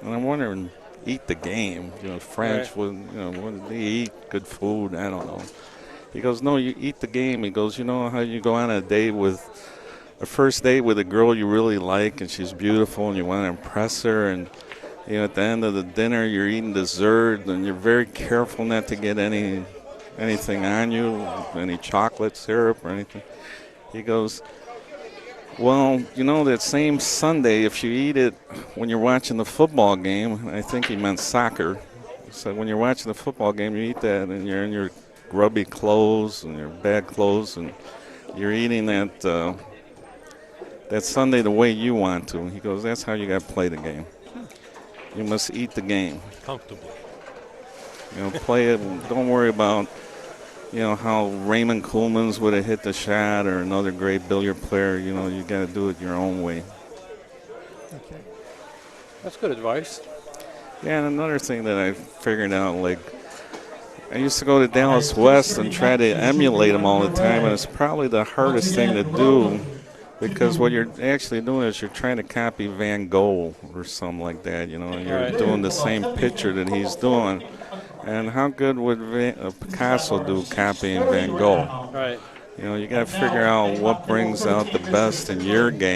And I'm wondering, eat the game? You know, French, right. What do they eat? Good food? I don't know. He goes, no, you eat the game. He goes, you know how you go on a first date with a girl you really like, and she's beautiful, and you want to impress her, and you know, at the end of the dinner, you're eating dessert, and you're very careful not to get anything on you, any chocolate syrup or anything. He goes, well, you know, that same Sunday, if you eat it when you're watching the football game, I think he meant soccer. So when you're watching the football game, you eat that, and you're in your grubby clothes and your bad clothes, and you're eating that that Sunday the way you want to. He goes, that's how you got to play the game. You must eat the game. Comfortably. You know, play it. Don't worry about, you know, how Raymond Coolmans would have hit the shot or another great billiard player. You know, you got to do it your own way. Okay. That's good advice. Yeah, and another thing that I figured out, like, I used to go to Dallas West and try to emulate them all the time, and it's probably the hardest thing to do because what you're actually doing is you're trying to copy Van Gogh or something like that, you know, and you're doing the same picture that he's doing. And how good would Picasso do copying Van Gogh? Right. You know, you got to figure out what brings out the best in your game.